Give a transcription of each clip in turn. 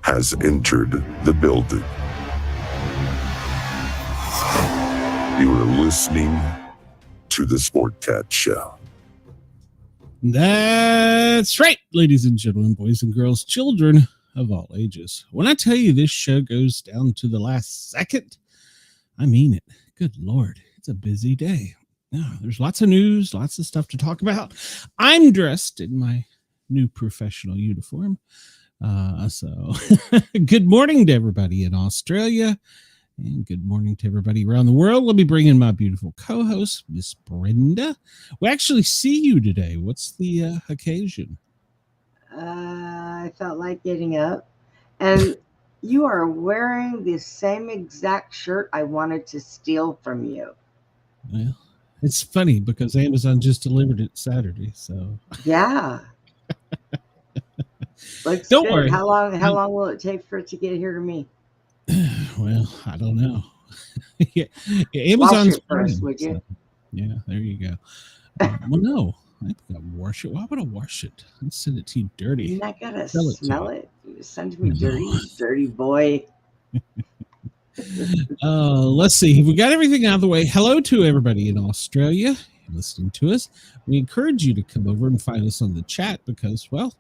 has entered the building. You are listening to the Sportcat Show. That's right, ladies and gentlemen, boys and girls, children of all ages. When I tell you this show goes down to the last second, I mean it. Good Lord, it's a busy day. Now, there's lots of news, lots of stuff to talk about. I'm dressed in my new professional uniform. So good morning to everybody in Australia and good morning to everybody around the world. Let me bring in my beautiful co-host, Miss Brenda. We actually see you today. What's the occasion? I felt like getting up, and you are wearing the same exact shirt I wanted to steal from you. Well, it's funny because Amazon just delivered it Saturday, so yeah. Looks Don't good. worry. How long will it take for it to get here to me? Well, I don't know. Yeah, Amazon's wash it first, would you? So, yeah, there you go. Well, no, I gotta wash it. Why would I wash it? I'd send it to you dirty. You're not gonna smell it. You send it to me dirty boy. Let's see. We got everything out of the way. Hello to everybody in Australia listening to us. We encourage you to come over and find us on the chat because, well,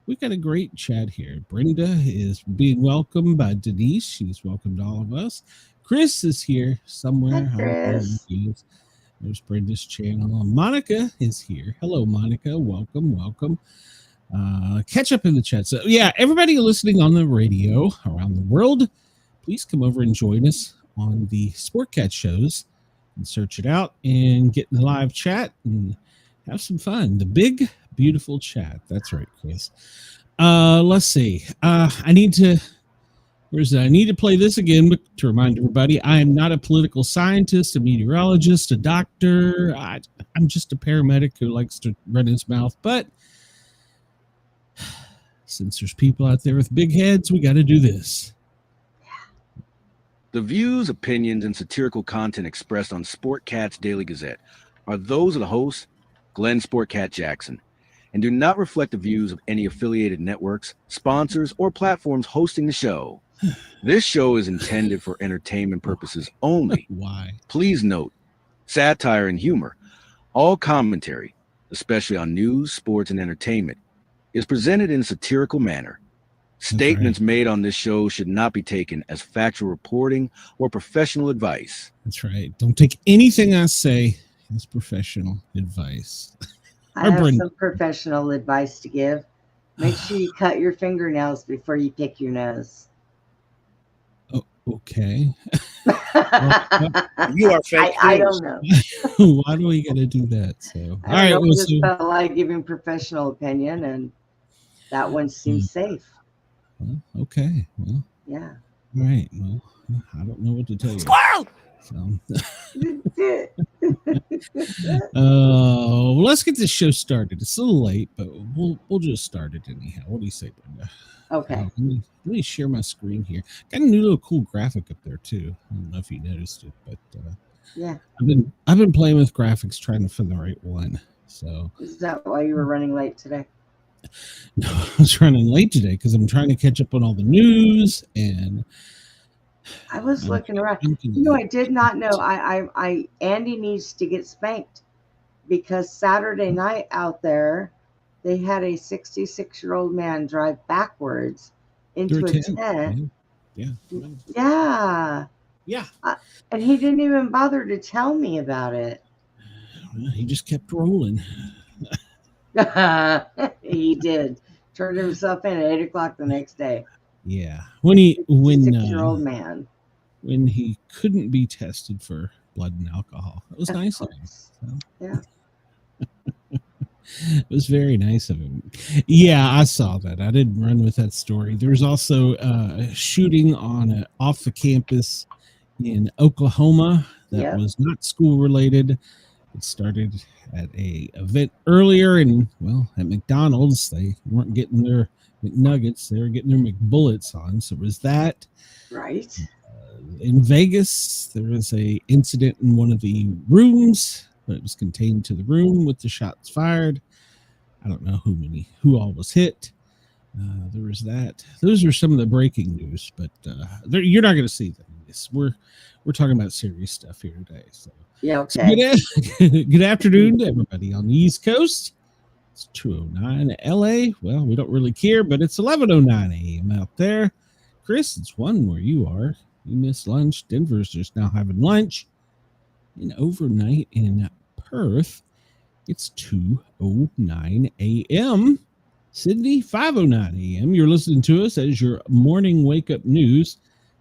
we've got a great chat here. Brenda is being welcomed by Denise. She's welcomed all of us. Chris is here somewhere. Hi, Chris. There's Brenda's channel. Monica is here. Hello, Monica. Welcome. Catch up in the chat. So, yeah, everybody listening on the radio around the world, please come over and join us on the Sportcat shows and search it out and get in the live chat and have some fun. The big, beautiful chat. That's right, Chris. Let's see. I need to play this again to remind everybody I am not a political scientist, a meteorologist, a doctor. I'm just a paramedic who likes to run his mouth. But since there's people out there with big heads, we got to do this. The views, opinions, and satirical content expressed on Sportcat's Daily Gazette are those of the host, Glenn Sportcat Jackson, and do not reflect the views of any affiliated networks, sponsors, or platforms hosting the show. This show is intended for entertainment purposes only. Why? Please note, satire and humor, all commentary, especially on news, sports, and entertainment, is presented in a satirical manner. Statements made on this show should not be taken as factual reporting or professional advice. That's right. Don't take anything I say as professional advice. I have some professional advice to give. Make sure you cut your fingernails before you pick your nose. Oh, okay. You are fake. I don't know. Why do we got to do that? So, I just felt like giving professional opinion, and that one seems safe. Well, okay. Well, yeah. All right. Well, I don't know what to tell you. Squirrel! So, let's get this show started. It's a little late, but we'll just start it anyhow. What do you say, Brenda? Okay. Let me share my screen here. Got a new little cool graphic up there too. I don't know if you noticed it, but yeah, I've been playing with graphics, trying to find the right one. So is that why you were running late today? No, I was running late today because I'm trying to catch up on all the news, and I was looking around. I did not know. I Andy needs to get spanked because Saturday night out there, they had a 66-year-old man drive backwards into a tent. Yeah. And he didn't even bother to tell me about it. Well, he just kept rolling. He did. Turned himself in at 8:00 the next day. Yeah. When 66-year-old man. When he couldn't be tested for blood and alcohol. It was nice of him. So. Yeah. It was very nice of him. Yeah, I saw that. I didn't run with that story. There was also a shooting off the campus in Oklahoma that was not school related. It started at a event earlier, and at McDonald's they weren't getting their McNuggets; they were getting their McBullets on. So it was that. Right. In Vegas, there was a incident in one of the rooms, but it was contained to the room with the shots fired. I don't know who all was hit. There was that. Those are some of the breaking news, but you're not going to see them. We're talking about serious stuff here today. So yeah, okay. So good afternoon to everybody on the East Coast. It's 2:09 LA. Well, we don't really care, but it's 11:09 a.m. out there. Chris, it's 1 where you are. You missed lunch. Denver's just now having lunch. And overnight in Perth, it's 2:09 a.m. Sydney, 5:09 a.m. You're listening to us as your morning wake-up news.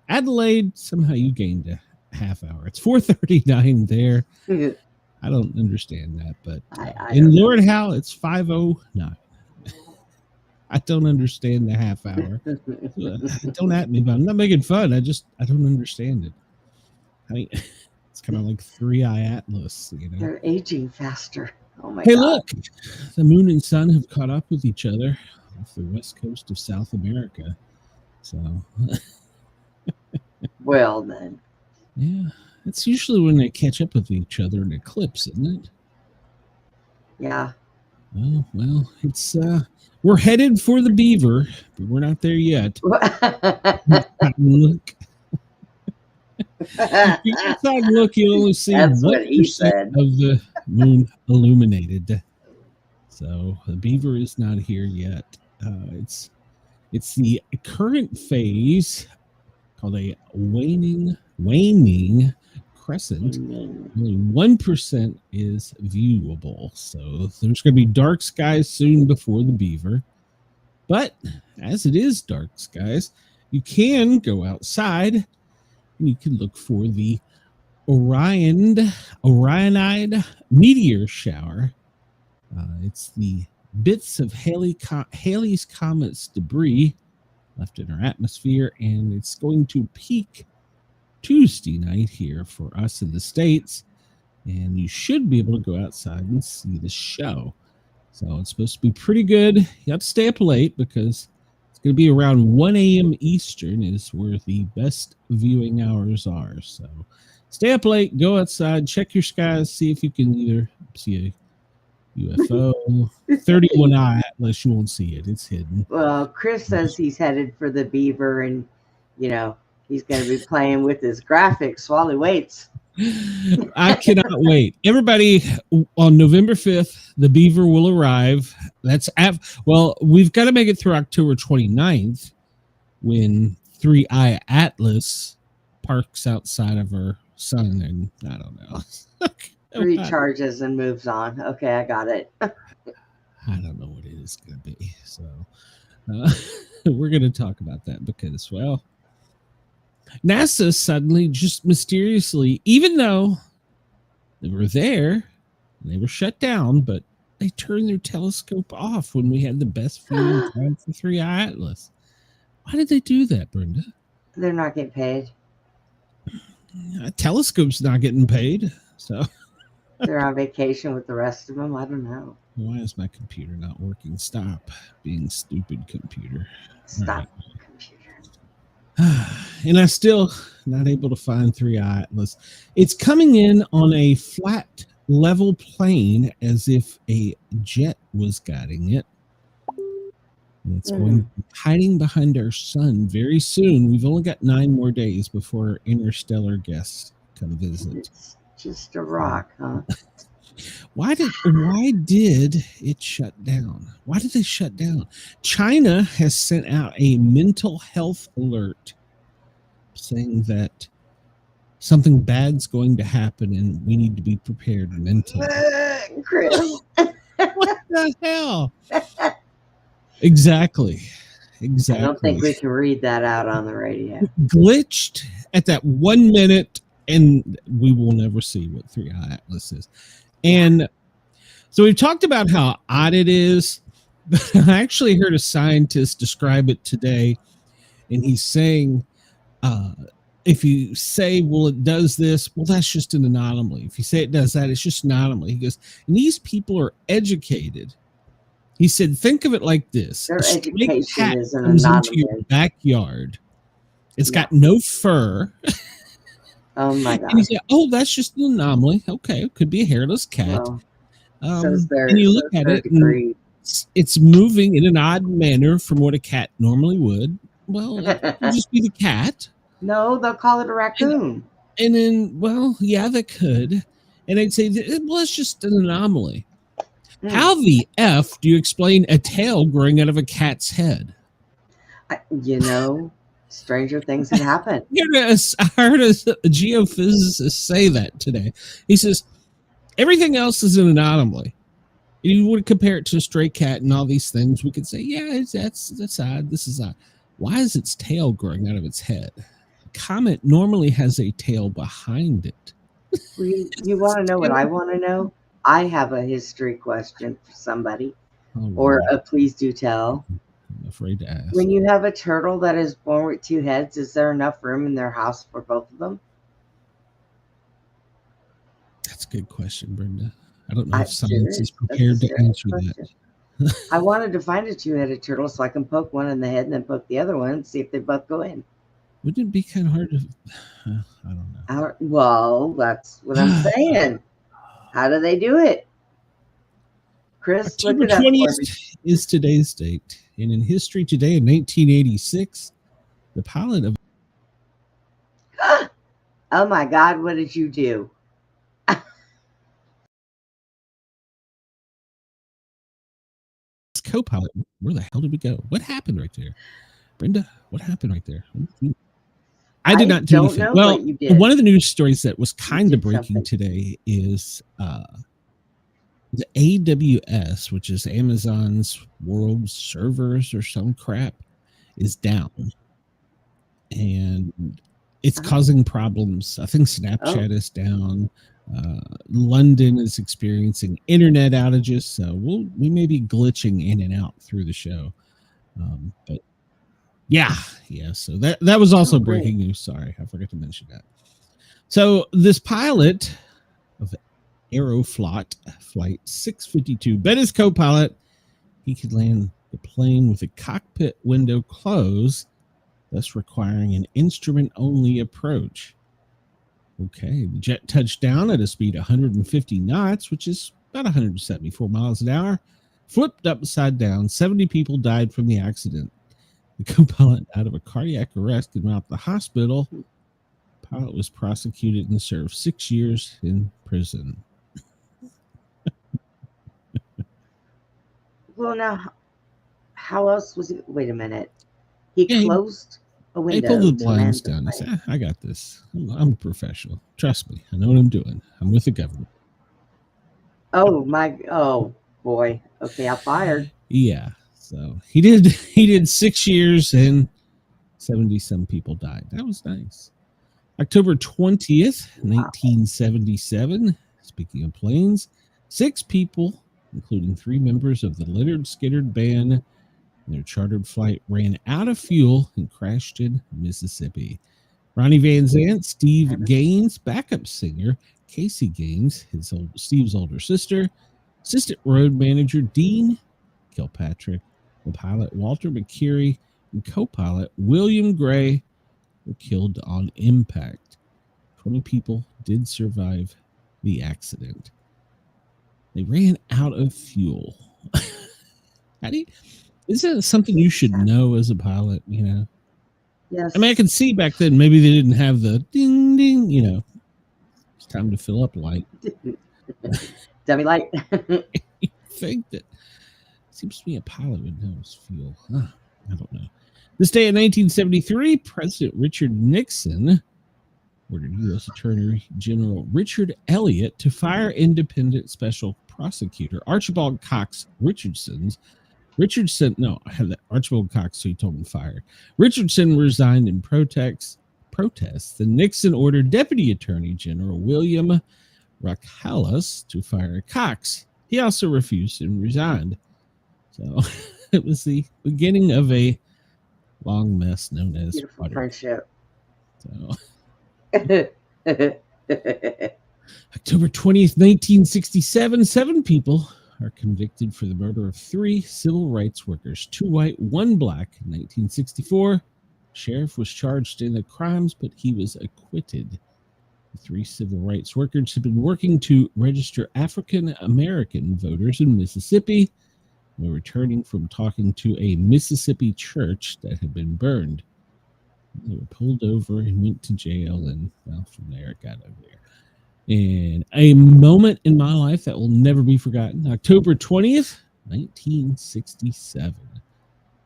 Adelaide, somehow you gained a half hour. It's 4:39 there. I don't understand that, but in Lord Howe, it's 5:09. I don't understand the half hour. Don't at me, but I'm not making fun. I don't understand it. I mean, it's kind of like 3-eye Atlas, you know. They're aging faster. Oh my God. Hey, look, the moon and sun have caught up with each other off the west coast of South America. So, well then, yeah, it's usually when they catch up with each other in eclipse, isn't it? Yeah. Oh, well, it's we're headed for the beaver, but we're not there yet. Look. If you outside look, you'll only see 1% of the moon illuminated. So the beaver is not here yet. It's the current phase called a waning crescent. Only 1% is viewable. So there's going to be dark skies soon before the beaver. But as it is dark skies, you can go outside and you can look for the Orionide meteor shower. It's the bits of Halley's Comet's debris left in our atmosphere, and it's going to peak Tuesday night here for us in the States, and you should be able to go outside and see the show. So it's supposed to be pretty good. You have to stay up late because it's going to be around 1 a.m. Eastern is where the best viewing hours are. So stay up late, go outside, check your skies, see if you can either see a UFO, 31-eye Atlas, you won't see it. It's hidden. Well, Chris says he's headed for the beaver, and, you know, he's going to be playing with his graphics while he waits. I cannot wait. Everybody, on November 5th, the beaver will arrive. Well, we've got to make it through October 29th when 3-eye Atlas parks outside of our sun, and I don't know. Recharges and moves on. Okay, I got it. I don't know what it is going to be. So we're going to talk about that because, well, NASA suddenly just mysteriously, even though they were there, they were shut down, but they turned their telescope off when we had the best viewing time for 3-eye Atlas. Why did they do that, Brenda? They're not getting paid. A telescope's not getting paid, so they're on vacation with the rest of them. I don't know. Why is my computer not working? Stop being stupid, computer. Stop, computer. And I'm still not able to find 3-eye Atlas. It's coming in on a flat, level plane as if a jet was guiding it. And it's going to be hiding behind our sun very soon. We've only got 9 more days before our interstellar guests come visit. It's just a rock, huh? Why did it shut down? Why did they shut down? China has sent out a mental health alert saying that something bad's going to happen and we need to be prepared mentally. Chris. What the hell? Exactly. I don't think we can read that out on the radio. Glitched at that 1 minute, and we will never see what 3-eye Atlas is. And so we've talked about how odd it is. I actually heard a scientist describe it today, and he's saying, if you say, well, it does this, well, that's just an anomaly. If you say it does that, it's just an anomaly. He goes, and these people are educated. He said, think of it like this. Their a education is an comes anomaly. into your backyard. It's got no fur. Oh, my God. And he said, oh, that's just an anomaly. Okay, it could be a hairless cat. Well, says and you look at it, and it's moving in an odd manner from what a cat normally would. Well, it could just be the cat. No, they'll call it a raccoon. And then, well, yeah, they could. And I'd say, well, it's just an anomaly. How the F do you explain a tail growing out of a cat's head? Stranger things have happened. I heard a geophysicist say that today. He says, everything else is an anomaly. You would compare it to a stray cat and all these things. We could say, yeah, that's odd. This is odd. Why is its tail growing out of its head? A comet normally has a tail behind it. You want to know what I want to know? I have a history question for somebody, or a please do tell. I'm afraid to ask. When you have a turtle that is born with two heads, is there enough room in their house for both of them? That's a good question, Brenda. I don't know if science is prepared to answer that. I wanted to find a two-headed turtle so I can poke one in the head and then poke the other one and see if they both go in. Wouldn't it be kind of hard to... I don't know. Well, that's what I'm saying. How do they do it? Chris, October 20th is today's date. And in history today, in 1986, the pilot of... Oh my God, what did you do? Co-pilot, where the hell did we go? What happened right there? Brenda, what happened right there? I did not do anything. Well, one of the news stories that was kind of breaking today is the AWS, which is Amazon's world servers or some crap, is down. And it's causing problems. I think Snapchat is down. London is experiencing internet outages, so we may be glitching in and out through the show. But yeah. So that was also breaking news. Sorry, I forgot to mention that. So this pilot of Aeroflot Flight 652 bet his co-pilot he could land the plane with the cockpit window closed, thus requiring an instrument-only approach. Okay, the jet touched down at a speed of 150 knots, which is about 174 miles an hour, flipped upside down. 70 people died from the accident. The co-pilot out of a cardiac arrest and out to the hospital. The pilot was prosecuted and served 6 years in prison. Well, now, how else was it? Wait a minute. He closed a window. They pulled the blinds down. I said, I got this. I'm a professional. Trust me. I know what I'm doing. I'm with the government. Oh, boy. Okay, I'm fired. Yeah. So he did 6 years and 70-some people died. That was nice. October 20th, 1977. Speaking of planes, 6 people, including 3 members of the Leonard Skinner Band, their chartered flight ran out of fuel and crashed in Mississippi. Ronnie Van Zant, Steve Gaines, backup singer Casey Gaines, Steve's older sister, assistant road manager Dean Kilpatrick, the pilot Walter McCreary, and co-pilot William Gray were killed on impact. 20 people did survive the accident. They ran out of fuel. Isn't it something you should know as a pilot, Yes. I mean, I can see back then maybe they didn't have the ding, ding, it's time to fill up light. Dummy light. You think that seems to me a pilot would know his fuel. I don't know. This day in 1973, President Richard Nixon ordered U.S. Attorney General Richard Elliott to fire independent special prosecutor Archibald Cox Archibald Cox, who he told him fired. Richardson resigned in protests. Then Nixon ordered Deputy Attorney General William Rockalis to fire Cox. He also refused and resigned. So it was the beginning of a long mess known as beautiful friendship. So October 20th, 1967, 7 people are convicted for the murder of 3 civil rights workers, 2 white, 1 black. In 1964, sheriff was charged in the crimes, but he was acquitted. The 3 civil rights workers had been working to register African American voters in Mississippi. were returning from talking to a Mississippi church that had been burned. They were pulled over and went to jail, and well, from there it got over there. And a moment in my life that will never be forgotten. October 20th, 1967.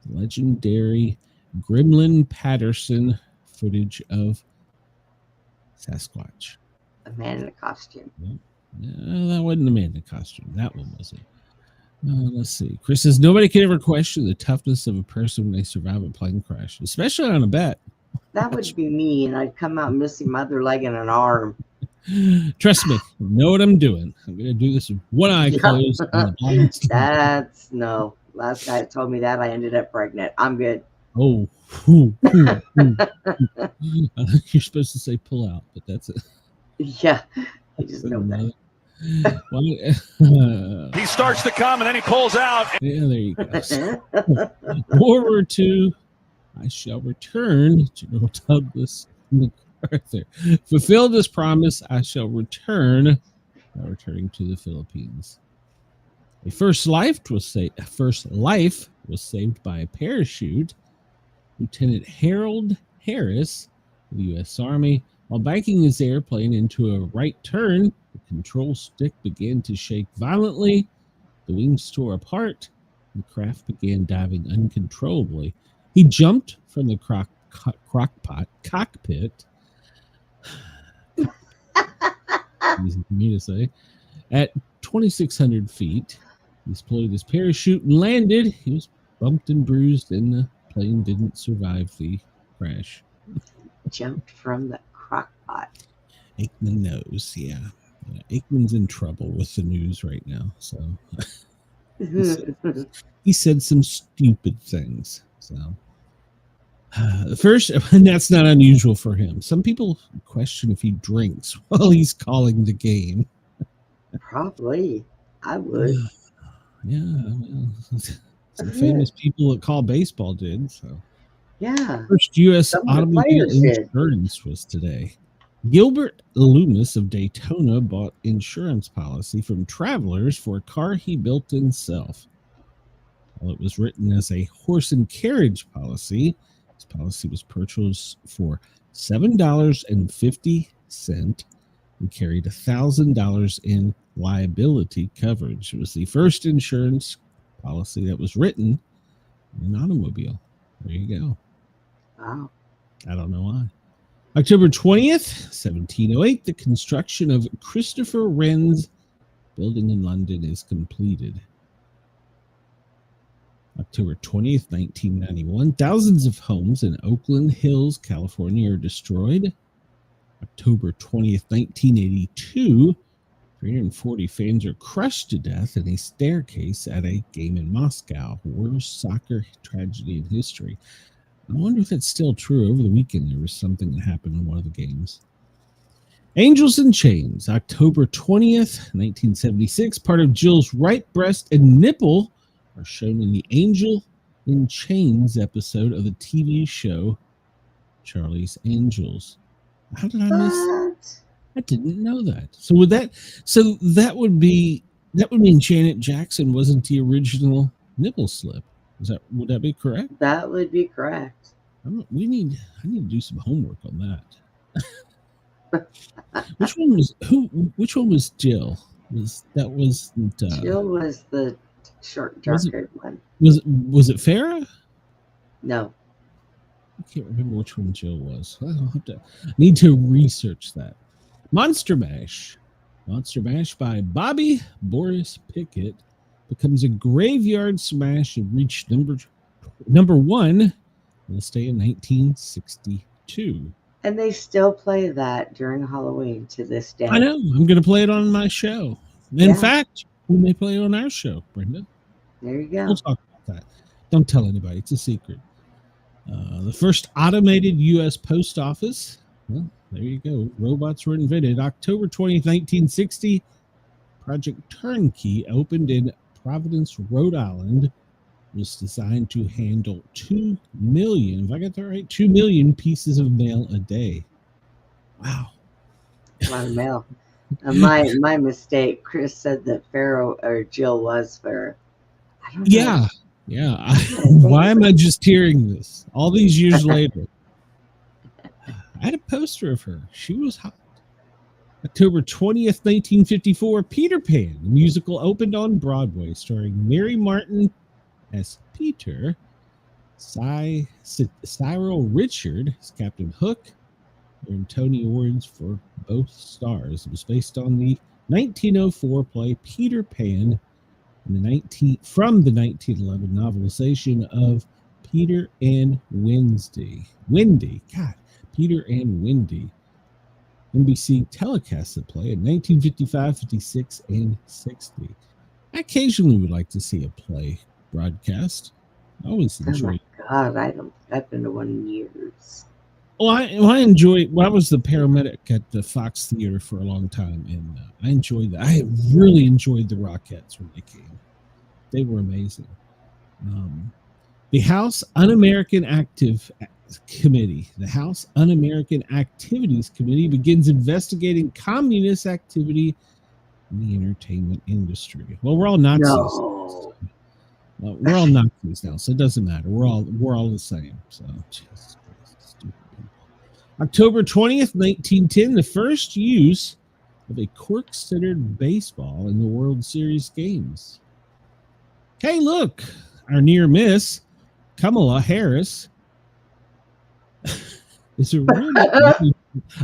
Legendary Gremlin Patterson footage of Sasquatch. A man in a costume. No, that wasn't a man in a costume. That one wasn't. Let's see. Chris says, nobody can ever question the toughness of a person when they survive a plane crash, especially on a bet. That would be me, and I'd come out missing my other leg and an arm. Trust me, I know what I'm doing. I'm going to do this with one eye closed. That's no. Last guy that told me that, I ended up pregnant. I'm good. Oh, I think you're supposed to say pull out, but that's it. Yeah, I just know that. He starts to come and then he pulls out. Yeah, there you go. World War II, I shall return. General Douglas MacArthur fulfilled this promise. I shall return. Returning to the Philippines. A first life was saved by a parachute. Lieutenant Harold Harris of the U.S. Army, while banking his airplane into a right turn, the control stick began to shake violently. The wings tore apart. The craft began diving uncontrollably. He jumped from the cockpit. Easy for me to say. At 2,600 feet, he deployed his parachute and landed. He was bumped and bruised, and the plane didn't survive the crash. Jumped from the crockpot. Aikman knows, yeah. Aikman's in trouble with the news right now. So he said some stupid things. So first, and that's not unusual for him. Some people question if he drinks while he's calling the game. Probably. I would. Yeah. Well, some famous people that call baseball did. So yeah. First U.S. automobile insurance was today. Gilbert Loomis of Daytona bought insurance policy from Travelers for a car he built himself. While it was written as a horse and carriage policy, this policy was purchased for $7.50 and carried $1,000 in liability coverage. It was the first insurance policy that was written in an automobile. There you go. Wow. I don't know why. October 20th, 1708, the construction of Christopher Wren's building in London is completed. October 20th, 1991, thousands of homes in Oakland Hills, California are destroyed. October 20th, 1982, 340 fans are crushed to death in a staircase at a game in Moscow. Worst soccer tragedy in history. I wonder if that's still true. Over the weekend, there was something that happened in one of the games. Angels in Chains, October 20th, 1976. Part of Jill's right breast and nipple are shown in the Angel in Chains episode of the TV show Charlie's Angels. How did I miss that? I didn't know that. So that would mean Janet Jackson wasn't the original nipple slip. Would that be correct? That would be correct. I need to do some homework on that. Which one was Jill? Jill was the short, dark-haired one. Was it Farrah? No. I can't remember which one Jill was. I need to research that. Monster Mash by Bobby Boris Pickett becomes a graveyard smash and reached number one on this day in 1962. And they still play that during Halloween to this day. I know. I'm going to play it on my show. In fact, we may play it on our show, Brenda. There you go. We'll talk about that. Don't tell anybody. It's a secret. The first automated U.S. post office. Well, there you go. Robots were invented. October 20th, 1960. Project Turnkey opened in Providence, Rhode Island. It was designed to handle 2 million, if I got that right, 2 million pieces of mail a day. Wow. A lot of mail. My mistake. Chris said that Pharaoh or Jill was Farrah. don't know. Yeah. Yeah. Why am I just hearing this all these years later? I had a poster of her. She was hot. October 20th, 1954, Peter Pan, the musical, opened on Broadway, starring Mary Martin as Peter, Cyril Richard as Captain Hook, earned Tony Awards for both stars. It was based on the 1904 play Peter Pan from the 1911 novelization of Peter and Wendy. God, Peter and Wendy. NBC telecast the play in 1955, 56, and 60. I occasionally would like to see a play broadcast. I always enjoy it. Oh my God, I don't. I've been to one in years. Well, I enjoyed. Well, I was the paramedic at the Fox Theater for a long time, and I enjoyed that. I really enjoyed the Rockettes when they came. They were amazing. The House Un-American Committee, the House Un-American Activities Committee, begins investigating communist activity in the entertainment industry. Well, we're all Nazis. No. We're all Nazis now, so it doesn't matter. We're all the same. So, Jesus Christ, stupid people. October 20th, 1910, the first use of a cork-centered baseball in the World Series games. Hey, look, our near miss, Kamala Harris. Is her real name?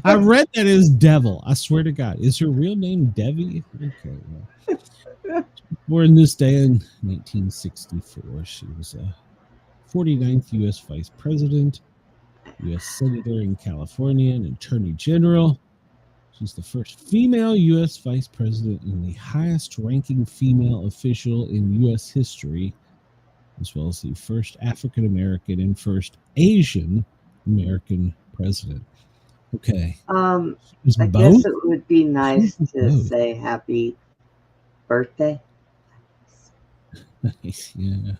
I read that as Devil. I swear to God. Is her real name Devi? Okay. Well. Born this day in 1964. She was a 49th U.S. Vice President, U.S. Senator in California, and Attorney General. She's the first female U.S. Vice President and the highest ranking female official in U.S. history, as well as the first African American and first Asian American president. Okay. I guess it would be nice to say happy birthday. Nice. Yeah.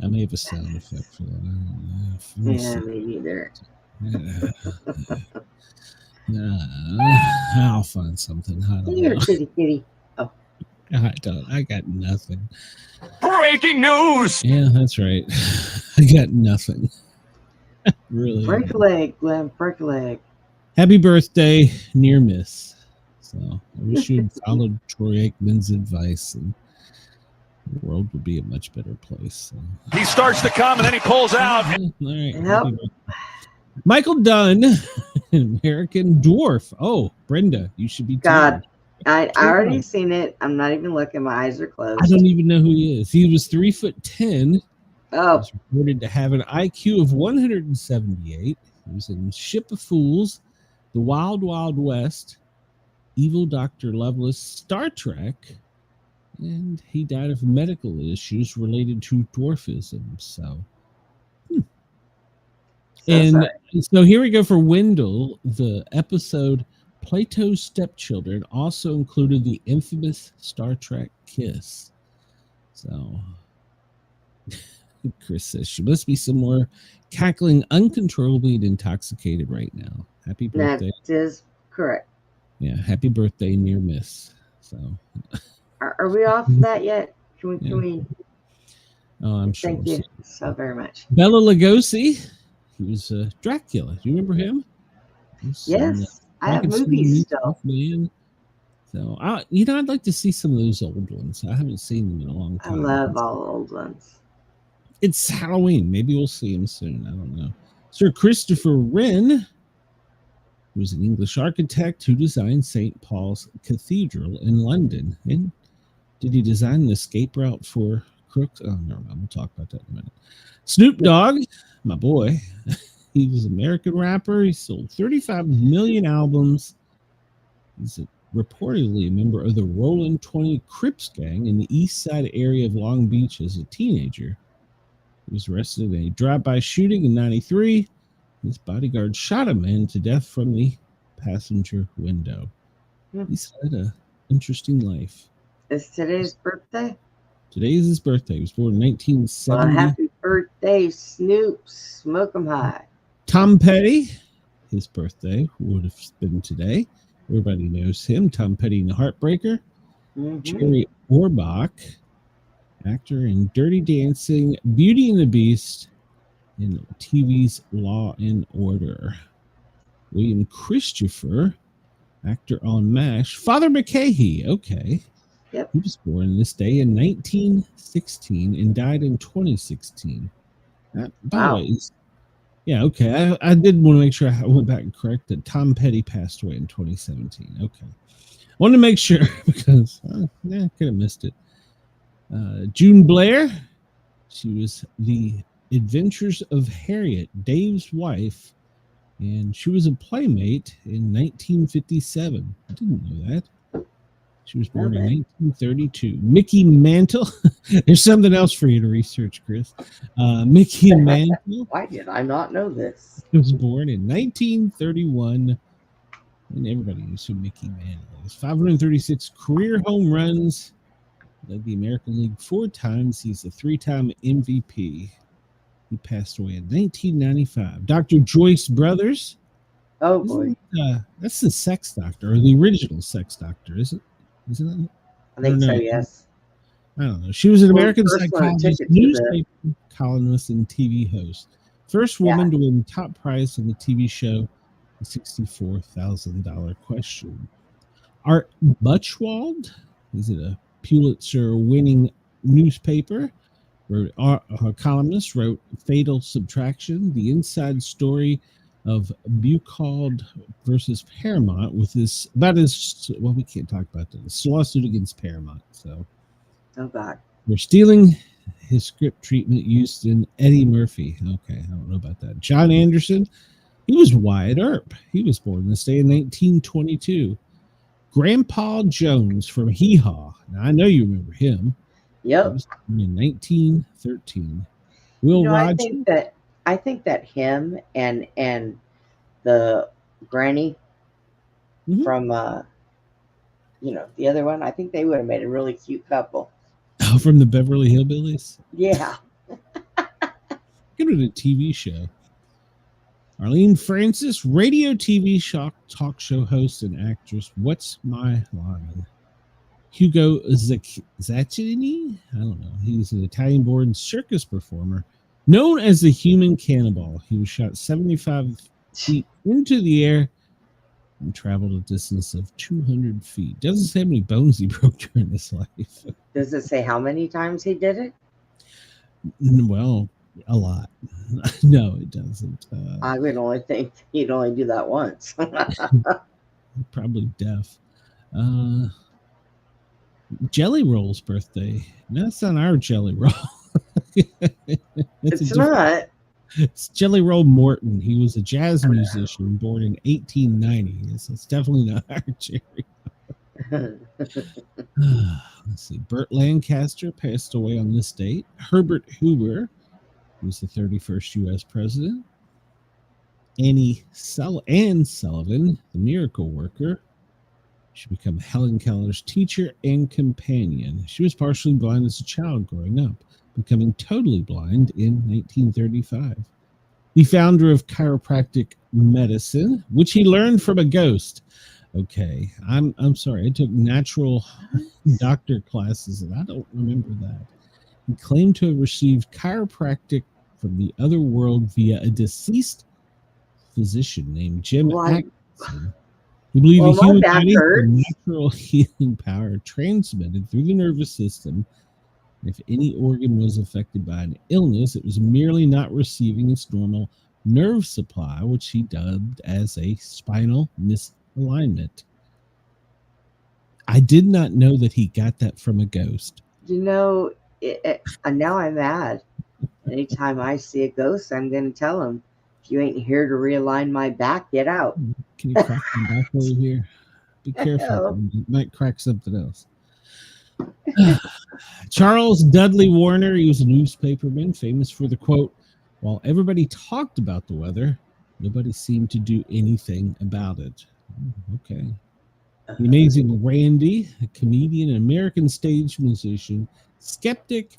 I may have a sound effect for that. Yeah, me neither. I'll find something. I don't Here, know. kitty. Oh. I got nothing. Breaking news! Yeah, that's right. I got nothing. Really. Break a leg, Glenn. Break a leg. Happy birthday, near miss. So I wish you had followed Troy Aikman's advice, and the world would be a much better place. So. He starts to come and then he pulls out. All right. Yep. Michael Dunn, American Dwarf. Oh, Brenda, you should be. God, I already seen it. I'm not even looking. My eyes are closed. I don't even know who he is. He was 3'10". Oh, He was reported to have an IQ of 178. He was in Ship of Fools, The Wild Wild West, Evil Dr. Lovelace, Star Trek, and he died of medical issues related to dwarfism. So, and so here we go for Wendell. The episode Plato's Stepchildren also included the infamous Star Trek kiss. So Chris says she must be somewhere cackling uncontrollably and intoxicated right now. Happy birthday. that is correct. Yeah, happy birthday, near miss. So Are we off that yet? Can we? oh, I'm sure. Thank you so very much. Bela Lugosi. He was Dracula. Do you remember him? Yes, I have movies still. Man. So I'd like to see some of those old ones. I haven't seen them in a long I time. love all old ones. It's Halloween. Maybe we'll see him soon. I don't know. Sir Christopher Wren was an English architect who designed St. Paul's Cathedral in London. And did he design the escape route for crooks? Oh, no, we'll talk about that in a minute. Snoop Dogg, my boy, he was an American rapper. He sold 35 million albums. He's reportedly a member of the Rolling 20 Crips gang in the east side area of Long Beach as a teenager. He was arrested in a drive-by shooting in 93. His bodyguard shot a man to death from the passenger window. He's had an interesting life. Is today's birthday? Today is his birthday. He was born in 1970. Well, happy birthday, Snoop. Smoke 'em high. Tom Petty, his birthday would have been today. Everybody knows him. Tom Petty and the Heartbreaker. Mm-hmm. Jerry Orbach, actor in Dirty Dancing, Beauty and the Beast, and TV's Law and Order. William Christopher, actor on MASH. Father McCahey, okay. Yep. He was born this day in 1916 and died in 2016. By the way, yeah, okay. I did want to make sure I went back and correct that Tom Petty passed away in 2017. Okay. I wanted to make sure because I could have missed it. June Blair, she was the Adventures of Harriet, Dave's wife, and she was a playmate in 1957. I didn't know that. She was born in 1932. Mickey Mantle. There's something else for you to research, Chris. Mickey Mantle. Why did I not know this? Was born in 1931. And everybody knows who Mickey Mantle is. 536 career home runs. Led the American League 4 times. He's a 3-time MVP. He passed away in 1995. Dr. Joyce Brothers. Oh, boy. That's the sex doctor, or the original sex doctor, isn't it? I think so, yes. I don't know. She was an American First one psychologist, ticket to newspaper columnist, and TV host. First woman to win top prize on the TV show, the $64,000 question. Art Butchwald, is it a Pulitzer-winning newspaper? Wrote a columnist, wrote Fatal Subtraction, the inside story of Bucald versus Paramount with this, about his, well, we can't talk about that. It's a lawsuit against Paramount. So, oh, God. We're stealing his script treatment used in Eddie Murphy. Okay, I don't know about that. John Anderson, he was Wyatt Earp. He was born this day in 1922. Grandpa Jones from Hee Haw. Now, I know you remember him. Yep. He was born in 1913. Will Rogers. I think that him and the granny from the other one, I think they would have made a really cute couple. Oh, from the Beverly Hillbillies? Yeah. Good at a TV show. Arlene Francis, radio TV talk show host and actress. What's My Line? Hugo Zacchini? I don't know. He's an Italian-born circus performer known as the Human Cannibal. He was shot 75 feet into the air and traveled a distance of 200 feet. Doesn't say how many bones he broke during his life. Does it say how many times he did it? Well, a lot. No, it doesn't. I would only think he'd only do that once. Probably deaf. Jelly Roll's birthday. That's not our Jelly Roll. It's not. It's Jelly Roll Morton. He was a jazz musician born in 1890. So it's definitely not our Jerry. Let's see. Burt Lancaster passed away on this date. Herbert Hoover was the 31st U.S. president. Anne Sullivan, the miracle worker. She became Helen Keller's teacher and companion. She was partially blind as a child growing up, becoming totally blind in 1935. The founder of chiropractic medicine, which he learned from a ghost. Okay, I'm sorry. I took natural doctor classes and I don't remember that. He claimed to have received chiropractic from the other world via a deceased physician named Jim Atkinson. He believed the human body had natural healing power transmitted through the nervous system. If any organ was affected by an illness, it was merely not receiving its normal nerve supply, which he dubbed as a spinal misalignment. I did not know that he got that from a ghost. Now I'm mad. Anytime I see a ghost, I'm going to tell him, if you ain't here to realign my back, get out. Can you crack my back over here? Be careful. You might crack something else. Charles Dudley Warner, he was a newspaperman famous for the quote, "While everybody talked about the weather, nobody seemed to do anything about it." Okay. The Amazing Randy, a comedian and American stage musician, skeptic,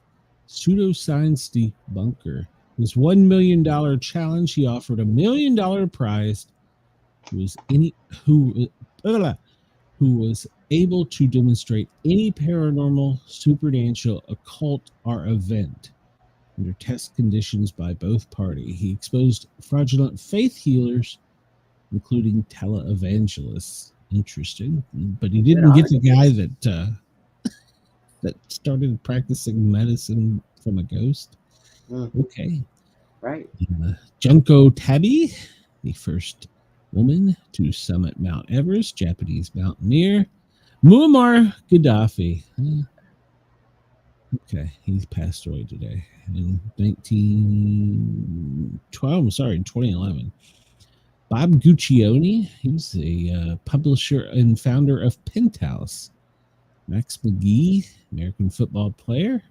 pseudoscience debunker. His $1 million challenge, he offered $1 million prize who was able to demonstrate any paranormal, supernatural, occult, or event under test conditions by both parties. He exposed fraudulent faith healers, including televangelists. Interesting, but he didn't get the guy that started practicing medicine from a ghost. Okay, right. Junko Tabi, the first woman to summit Mount Everest, Japanese mountaineer. Muammar Gaddafi. Okay, he's passed away today in 2011. Bob Guccione, he's a publisher and founder of Penthouse. Max McGee, American football player.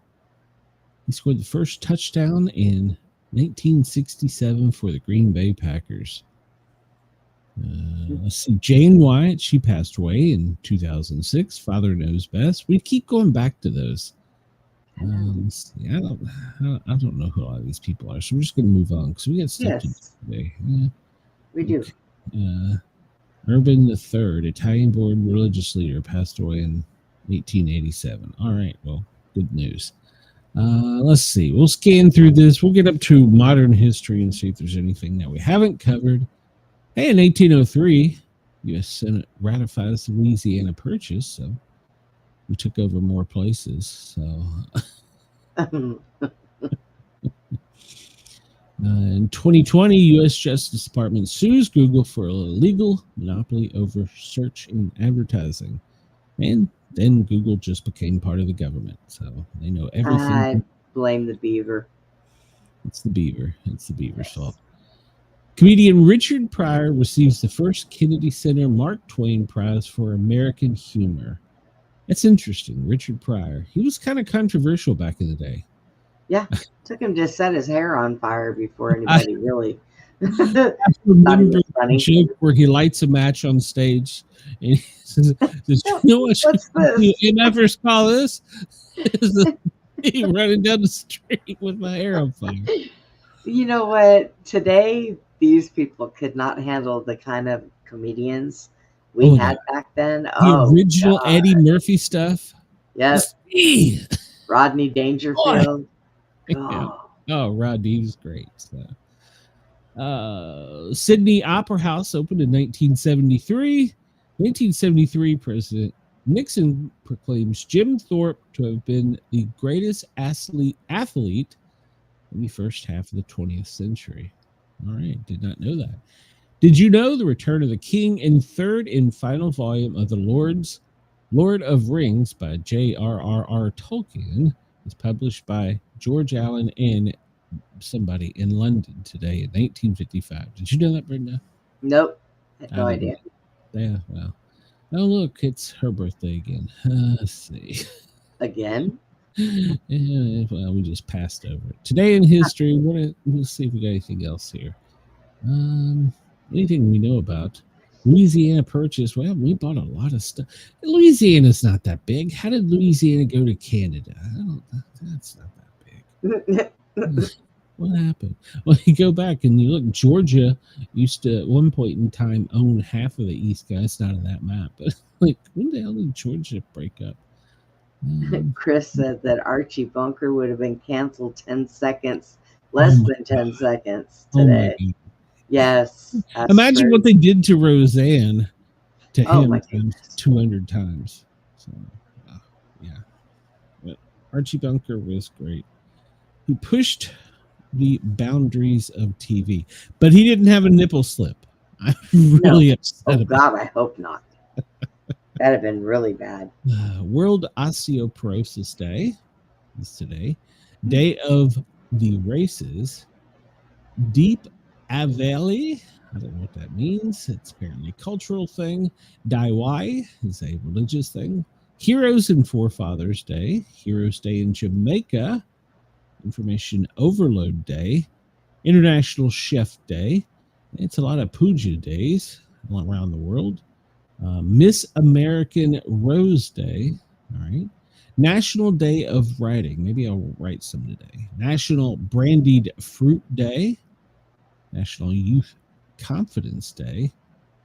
He scored the first touchdown in 1967 for the Green Bay Packers. Let's see, Jane Wyatt, she passed away in 2006. Father Knows Best. We keep going back to those. I don't know who a lot of these people are, so we're just going to move on because we got stuff to do today. We do. Urban III, Italian-born religious leader, passed away in 1887. All right, well, good news. Let's see. We'll scan through this. We'll get up to modern history and see if there's anything that we haven't covered. Hey, in 1803, U.S. Senate ratifies the Louisiana Purchase, so we took over more places. So, in 2020, U.S. Justice Department sues Google for illegal monopoly over search and advertising, and then Google just became part of the government, so they know everything. I blame the beaver. It's the beaver. It's the beaver's fault. Comedian Richard Pryor receives the first Kennedy Center Mark Twain Prize for American Humor. That's interesting. Richard Pryor. He was kind of controversial back in the day. Yeah. Took him to set his hair on fire before anybody really I remember the joke where he lights a match on stage and he says, you know what you never saw this? Me running down the street with my hair on fire. You know what? Today, these people could not handle the kind of comedians we had back then. The original God. Eddie Murphy stuff. Yes. Rodney Dangerfield. Yeah. Oh, Rodney's great. So. Sydney Opera House opened in 1973. 1973, President Nixon proclaims Jim Thorpe to have been the greatest athlete in the first half of the 20th century. All right, did not know that. Did you know The Return of the King and third and final volume of the Lord of Rings by J.R.R.R. Tolkien is published by George Allen and somebody in London today in 1955. Did you know that, Brenda? Nope. I had no idea. Yeah, well. Oh, look, it's her birthday again. Let's see. Again? Yeah, well, we just passed over it. Today in history, we'll see if we got anything else here. Anything we know about. Louisiana Purchase. Well, we bought a lot of stuff. Louisiana's not that big. How did Louisiana go to Canada? That's not that big. What happened? Well, you go back and you look, Georgia used to, at one point in time, own half of the East Coast. It's not on that map. But, like, when the hell did Georgia break up? Chris said that Archie Bunker would have been canceled 10 seconds, less than 10 seconds today. Oh, yes. Imagine what they did to Roseanne to him 200 times. So, yeah. But Archie Bunker was great. He pushed the boundaries of TV, but he didn't have a nipple slip. I'm really upset about God, I hope not. That'd have been really bad. World Osteoporosis Day is today. Day of the Races. Deep Avali. I don't know what that means. It's apparently a cultural thing. Daiwai is a religious thing. Heroes and Forefathers Day. Heroes Day in Jamaica. Information Overload Day. International Chef Day. It's a lot of puja days around the world. Miss American Rose Day. All right. National Day of Writing. Maybe I'll write some today. National Brandied Fruit Day. National Youth Confidence Day.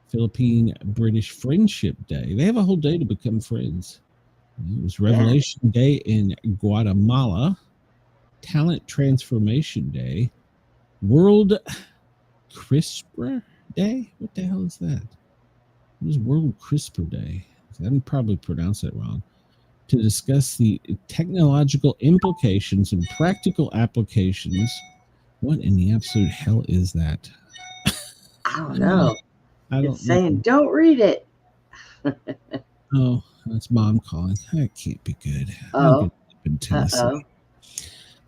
Philippine-British Friendship Day. They have a whole day to become friends. It was Revelation Day in Guatemala, Talent Transformation Day, World CRISPR Day. What the hell is that? It was World CRISPR Day. I'm probably pronounced it wrong. To discuss the technological implications and practical applications. What in the absolute hell is that? I don't know. It's saying don't read it. Oh, that's Mom calling. That can't be good. Oh.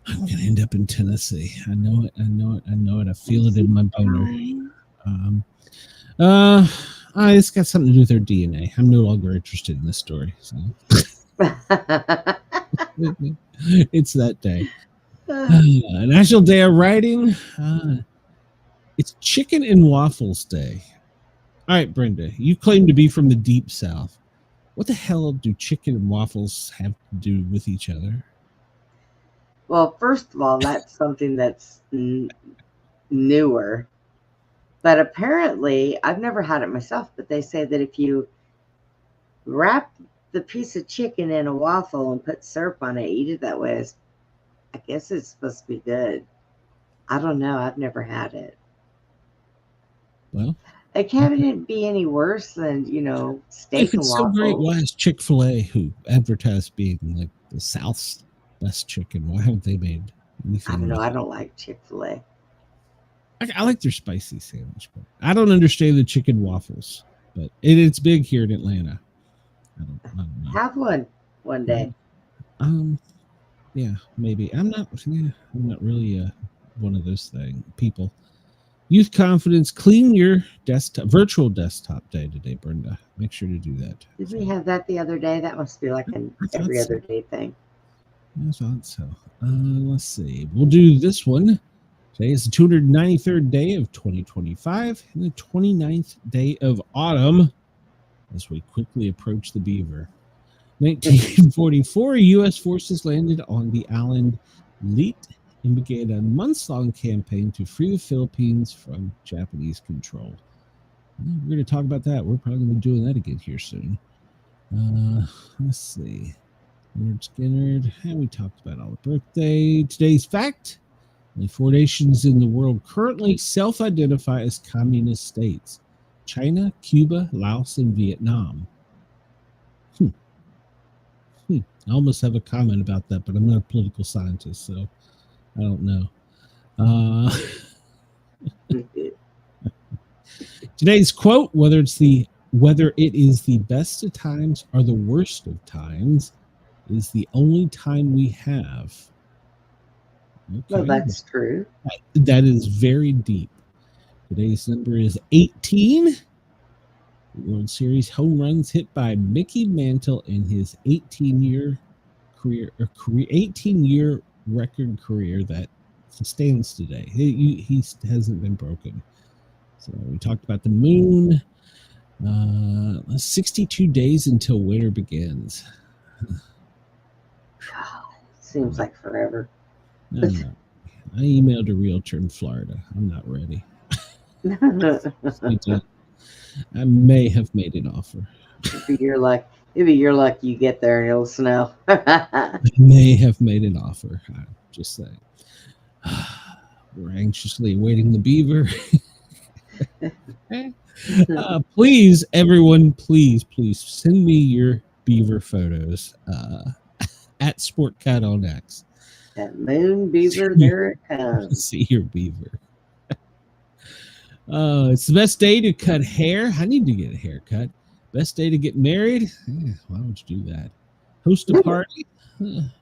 I'm gonna end up in Tennessee. I know it. I feel it in my boner. It's got something to do with their DNA. I'm no longer interested in this story. So. It's that day. National Day of Writing. It's Chicken and Waffles Day. All right, Brenda, you claim to be from the Deep South. What the hell do chicken and waffles have to do with each other? Well, first of all, that's something that's newer. But apparently, I've never had it myself, but they say that if you wrap the piece of chicken in a waffle and put syrup on it, eat it that way, I guess it's supposed to be good. I don't know. I've never had it. Well, it can't be any worse than, steak if it's and waffles. So great, why is Chick-fil-A, who advertised being like the South's best chicken, why haven't they made anything? I don't know. I don't like Chick-fil-A. I like their spicy sandwich, but I don't understand the chicken waffles. But it's big here in Atlanta. I don't know. Have one day. Yeah, maybe. I'm not really one of those people. Youth Confidence, clean your virtual desktop day today, Brenda. Make sure to do that. Did we have that the other day? That must be like an every other day thing. I thought so. Let's see. We'll do this one. Today is the 293rd day of 2025 and the 29th day of autumn as we quickly approach the beaver. 1944, U.S. forces landed on the island Leyte and began a months-long campaign to free the Philippines from Japanese control. We're going to talk about that. We're probably going to be doing that again here soon. Let's see. Leonard Skinner. We talked about all the birthday. Today's fact. Only 4 nations in the world currently self-identify as communist states. China, Cuba, Laos, and Vietnam. I almost have a comment about that, but I'm not a political scientist, so I don't know. Today's quote, whether it is the best of times or the worst of times, is the only time we have. Okay. Well, that's true. That is very deep. Today's number is 18. World Series home runs hit by Mickey Mantle in his 18-year record career that sustains today. He hasn't been broken. So we talked about the moon. 62 days until winter begins. Seems like forever. No. I emailed a realtor in Florida. I'm not ready. I may have made an offer. It'd be your luck you get there and it'll snow. I may have made an offer. I'm just saying. We're anxiously awaiting the beaver. Please, everyone, please send me your beaver photos at Sportcat on X. That moon beaver, there it comes. See your beaver. It's the best day to cut hair. I need to get a haircut. Best day to get married. Why don't you do that? Host a party.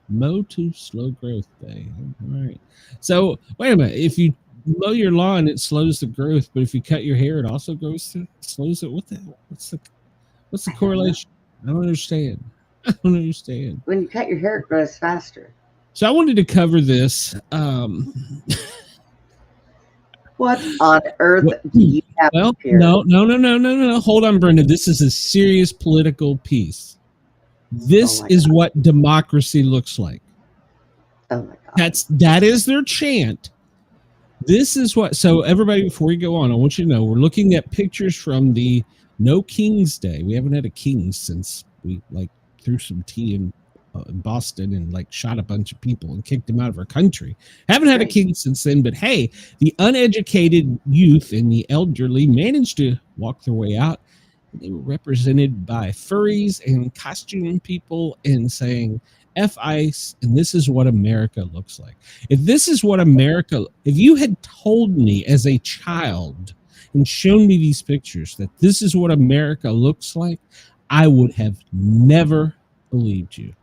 Mow to slow growth day. All right. So wait a minute. If you mow your lawn, it slows the growth, but if you cut your hair, it also slows it. What the hell? What's the correlation? I don't understand. When you cut your hair, it grows faster. So I wanted to cover this. What on earth do you have here? No. Hold on, Brenda. This is a serious political piece. This is what democracy looks like. Oh my God. That is their chant. This is what. So everybody, before we go on, I want you to know we're looking at pictures from the No Kings Day. We haven't had a king since we threw some tea in Boston and shot a bunch of people and kicked them out of our country. Haven't had a king since then, but hey, the uneducated youth and the elderly managed to walk their way out. They were represented by furries and costume people and saying F ICE, and this is what America looks like. If you had told me as a child and shown me these pictures that this is what America looks like, I would have never believed you.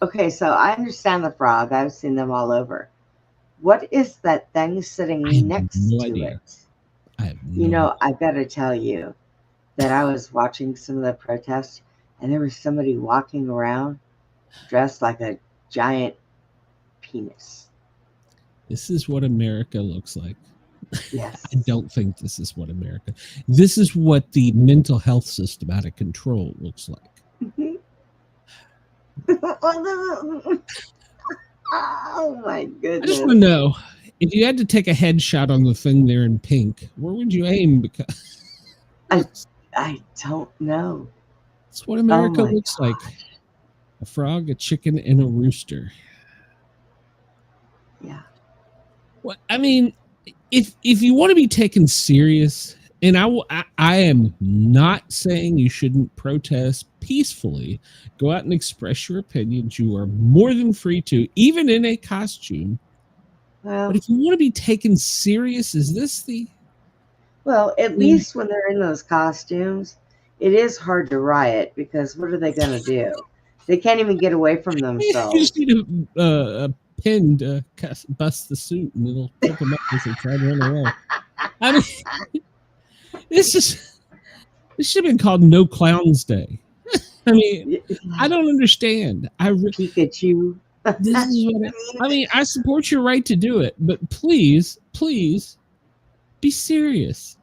Okay, so I understand the frog. I've seen them all over. What is that thing sitting next to it? I have no idea. I got to tell you that I was watching some of the protests, and there was somebody walking around dressed like a giant penis. This is what America looks like. Yes. I don't think this is what America. This is what the mental health system out of control looks like. Oh my goodness. I just want to know, if you had to take a headshot on the thing there in pink, where would you aim? Because I don't know. That's what America looks like. A frog, a chicken, and a rooster. Yeah. Well, I mean, if you want to be taken serious, and I am not saying you shouldn't protest peacefully, go out and express your opinions. You are more than free to, even in a costume. Well, but if you want to be taken serious, is this the... Well, at least when they're in those costumes, it is hard to riot, because what are they going to do? They can't even get away from themselves. You just need a pin to bust the suit, and it'll pick them up as they try to run away. I mean, this should have been called No Clowns Day. I mean, I don't understand. Pikachu. This is what I mean. I support your right to do it, but please be serious.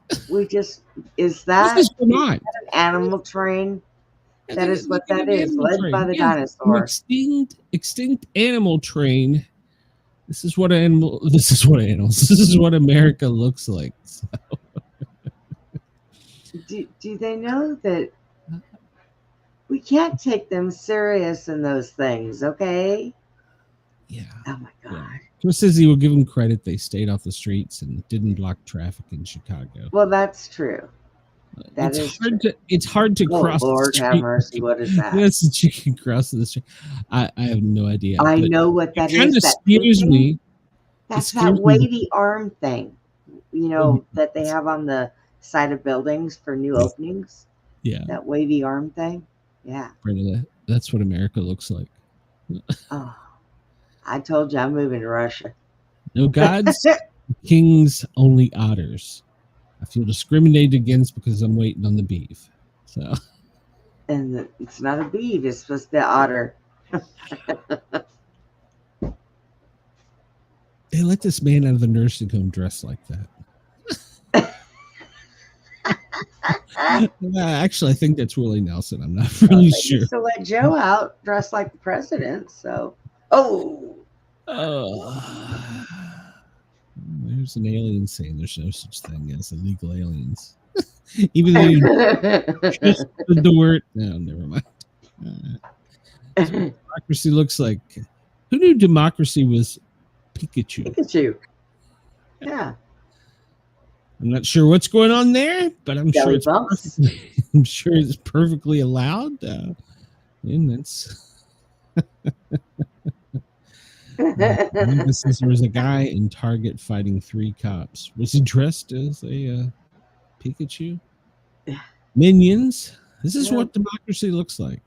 Is that an animal train? That is what that is, led by the dinosaur. Extinct animal train. This is what America looks like. So. Do they know that we can't take them serious in those things, okay? Yeah. Oh my God. Yeah. Chris says he will give them credit. They stayed off the streets and didn't block traffic in Chicago. Well, that's true. It's hard to cross Lord the street. Have mercy. What is that? That's the chicken crossing the street. I have no idea. I know what that is. Kind of scares me. That's that wavy arm thing, that they have on the side of buildings for new openings. Yeah. That wavy arm thing. Yeah. That's what America looks like. Oh, I told you I'm moving to Russia. No gods, kings, only otters. I feel discriminated against because I'm waiting on the beef. So, and it's not a beef; it's supposed to be an otter. They let this man out of the nursing home dressed like that. Actually, I think that's Willie Nelson. I'm not really sure. So let Joe out dressed like the president. So, there's an alien saying there's no such thing as illegal aliens. Even though you just the word. No, never mind. Democracy looks like. Who knew democracy was Pikachu? Yeah. I'm not sure what's going on there, but I'm sure it's perfectly allowed. And that's. Says there was a guy in Target fighting 3 cops. Was he dressed as a Pikachu? Minions. This is what democracy looks like.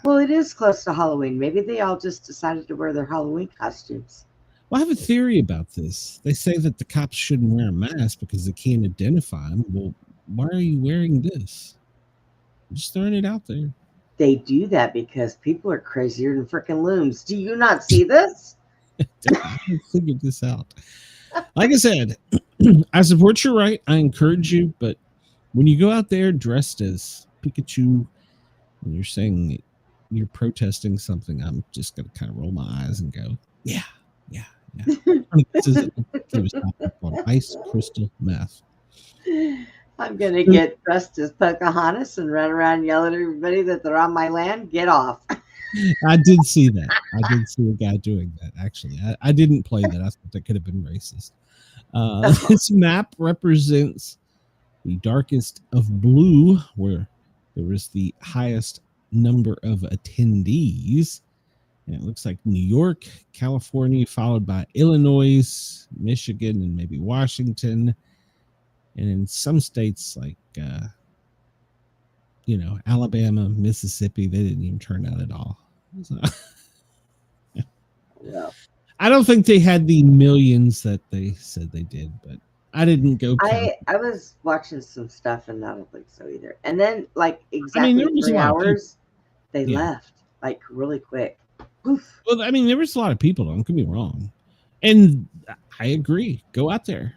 Well, it is close to Halloween. Maybe they all just decided to wear their Halloween costumes. Well, I have a theory about this. They say that the cops shouldn't wear a mask because they can't identify them. Well, why are you wearing this? I'm just throwing it out there. They do that because people are crazier than freaking loons. Do you not see this? I figured this out. Like I said, I support your right. I encourage you, but when you go out there dressed as Pikachu and you're saying you're protesting something, I'm just going to kind of roll my eyes and go, yeah. This is he was hopped up on ice crystal meth. I'm gonna get dressed as Pocahontas and run around yelling at everybody that they're on my land. Get off. I did see that. I did see a guy doing that, actually. I didn't play that. I thought that could have been racist. This map represents the darkest of blue, where there was the highest number of attendees. And it looks like New York, California, followed by Illinois, Michigan, and maybe Washington. And in some states like, Alabama, Mississippi, they didn't even turn out at all. So, Yeah. I don't think they had the millions that they said they did, but I didn't go. I was watching some stuff and I don't think so either. And then, like, exactly there was 3 a lot of hours, they Yeah. left, like, really quick. Poof. Well, there was a lot of people. Don't get me wrong, and I agree. Go out there.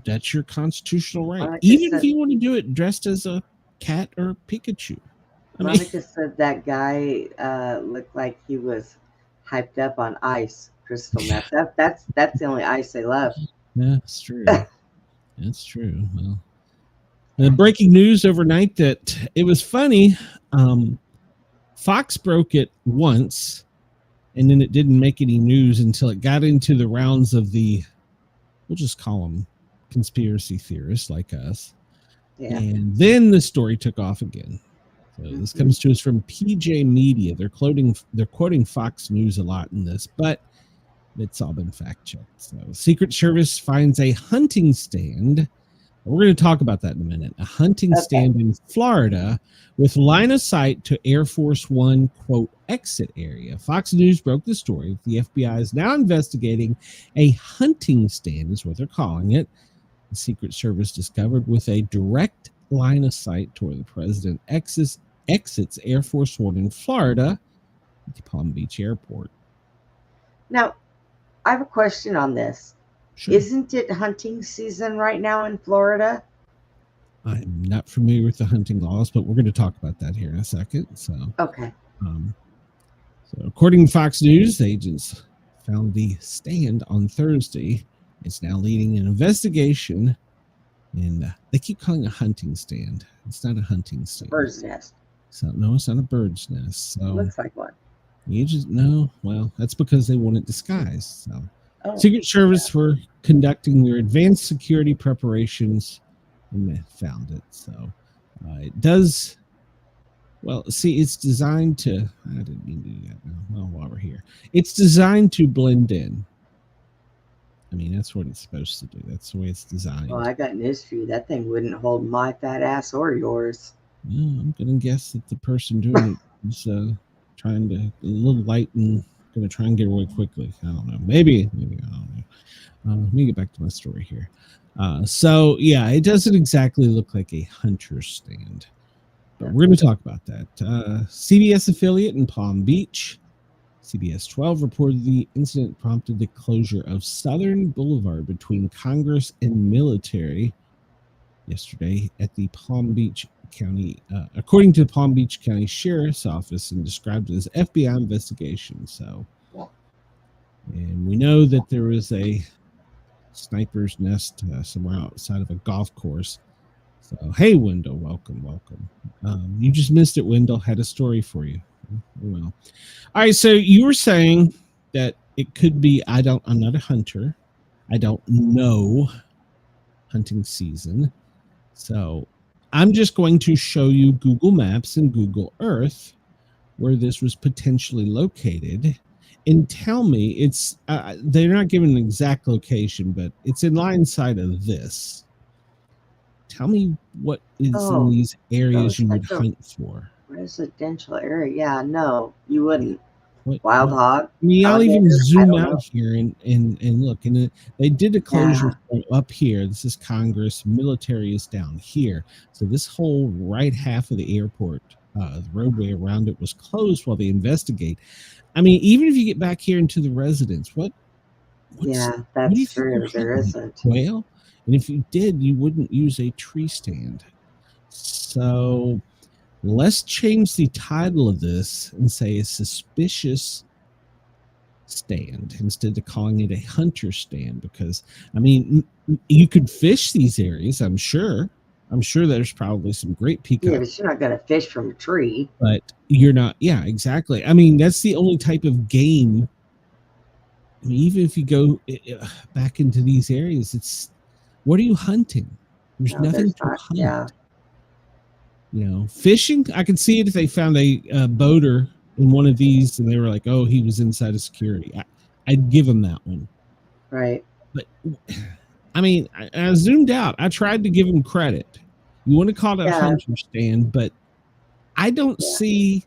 That's your constitutional right. Monica Even said- if you want to do it dressed as a cat or Pikachu. Monica said that guy looked like he was hyped up on ice crystal meth. That's the only ice they love. That's true. That's true. Well, the breaking news overnight that it was funny. Fox broke it once, and then it didn't make any news until it got into the rounds of the, we'll just call them conspiracy theorists like us. Yeah. And then the story took off again. So this comes to us from PJ Media. They're quoting Fox News a lot in this, but it's all been fact checked. So Secret Service finds a hunting stand. We're going to talk about that in a minute. A hunting stand in Florida with line of sight to Air Force One, quote, exit area. Fox News broke the story. The FBI is now investigating a hunting stand, is what they're calling it. The Secret Service discovered with a direct line of sight to where the president exits Air Force One in Florida at the Palm Beach Airport. Now, I have a question on this. Sure. Isn't it hunting season right now in Florida? I'm not familiar with the hunting laws, but we're going to talk about that here in a second. So, Okay. So according to Fox News, agents found the stand on Thursday. It's now leading an investigation, and they keep calling it a hunting stand. It's not a hunting stand. Bird's nest. So no, it's not a bird's nest. So Looks like one. you just no. Well, that's because they want it disguised. So Oh. Secret Service were conducting their advanced security preparations, and they found it. So it does. Well, see, it's designed to. I didn't mean to do that. No, well, while we're here, it's designed to blend in. I mean, that's what it's supposed to do. That's the way it's designed. Well, I got news for you. That thing wouldn't hold my fat ass or yours. Yeah, I'm gonna guess that the person doing it is trying to a little light and gonna try and get away quickly. I don't know. Maybe I don't know. Let me get back to my story here. So yeah, it doesn't exactly look like a hunter stand, but we're gonna talk about that. CBS affiliate in Palm Beach, CBS 12 reported the incident prompted the closure of Southern Boulevard between Congress and military yesterday at the Palm Beach County, according to the Palm Beach County Sheriff's Office, and described it as FBI investigation. So, and we know that there was a sniper's nest somewhere outside of a golf course. So, hey, Wendell, welcome. You just missed it, Wendell. Had a story for you. Well, all right. So you were saying that it could be. I'm not a hunter. I don't know hunting season. So I'm just going to show you Google Maps and Google Earth where this was potentially located, and tell me it's. They're not giving an exact location, but it's in line side of this. Tell me what is in these areas you would hunt for. Residential area. Yeah, no, you wouldn't. What, Wild hog. I mean, I'll even alligators, I zoom don't out know. here and look. And they did a closure from up here. This is Congress. Military is down here. So this whole right half of the airport, the roadway around it was closed while they investigate. I mean, even if you get back here into the residence, what do you That's think true. you're There hunting? isn't. Quail? And if you did, you wouldn't use a tree stand. So let's change the title of this and say a suspicious stand instead of calling it a hunter stand, because I mean, you could fish these areas. I'm sure there's probably some great peacock. Yeah, but you're not going to fish from a tree. But you're not. Yeah, exactly. I mean, that's the only type of game. I mean, even if you go back into these areas, it's, what are you hunting? There's nothing to hunt. Yeah. You know, fishing, I could see it if they found a boater in one of these and they were like, oh, he was inside of security. I'd give him that one. Right. But I mean, I zoomed out. I tried to give him credit. You want to call it a hunter stand, but I don't see.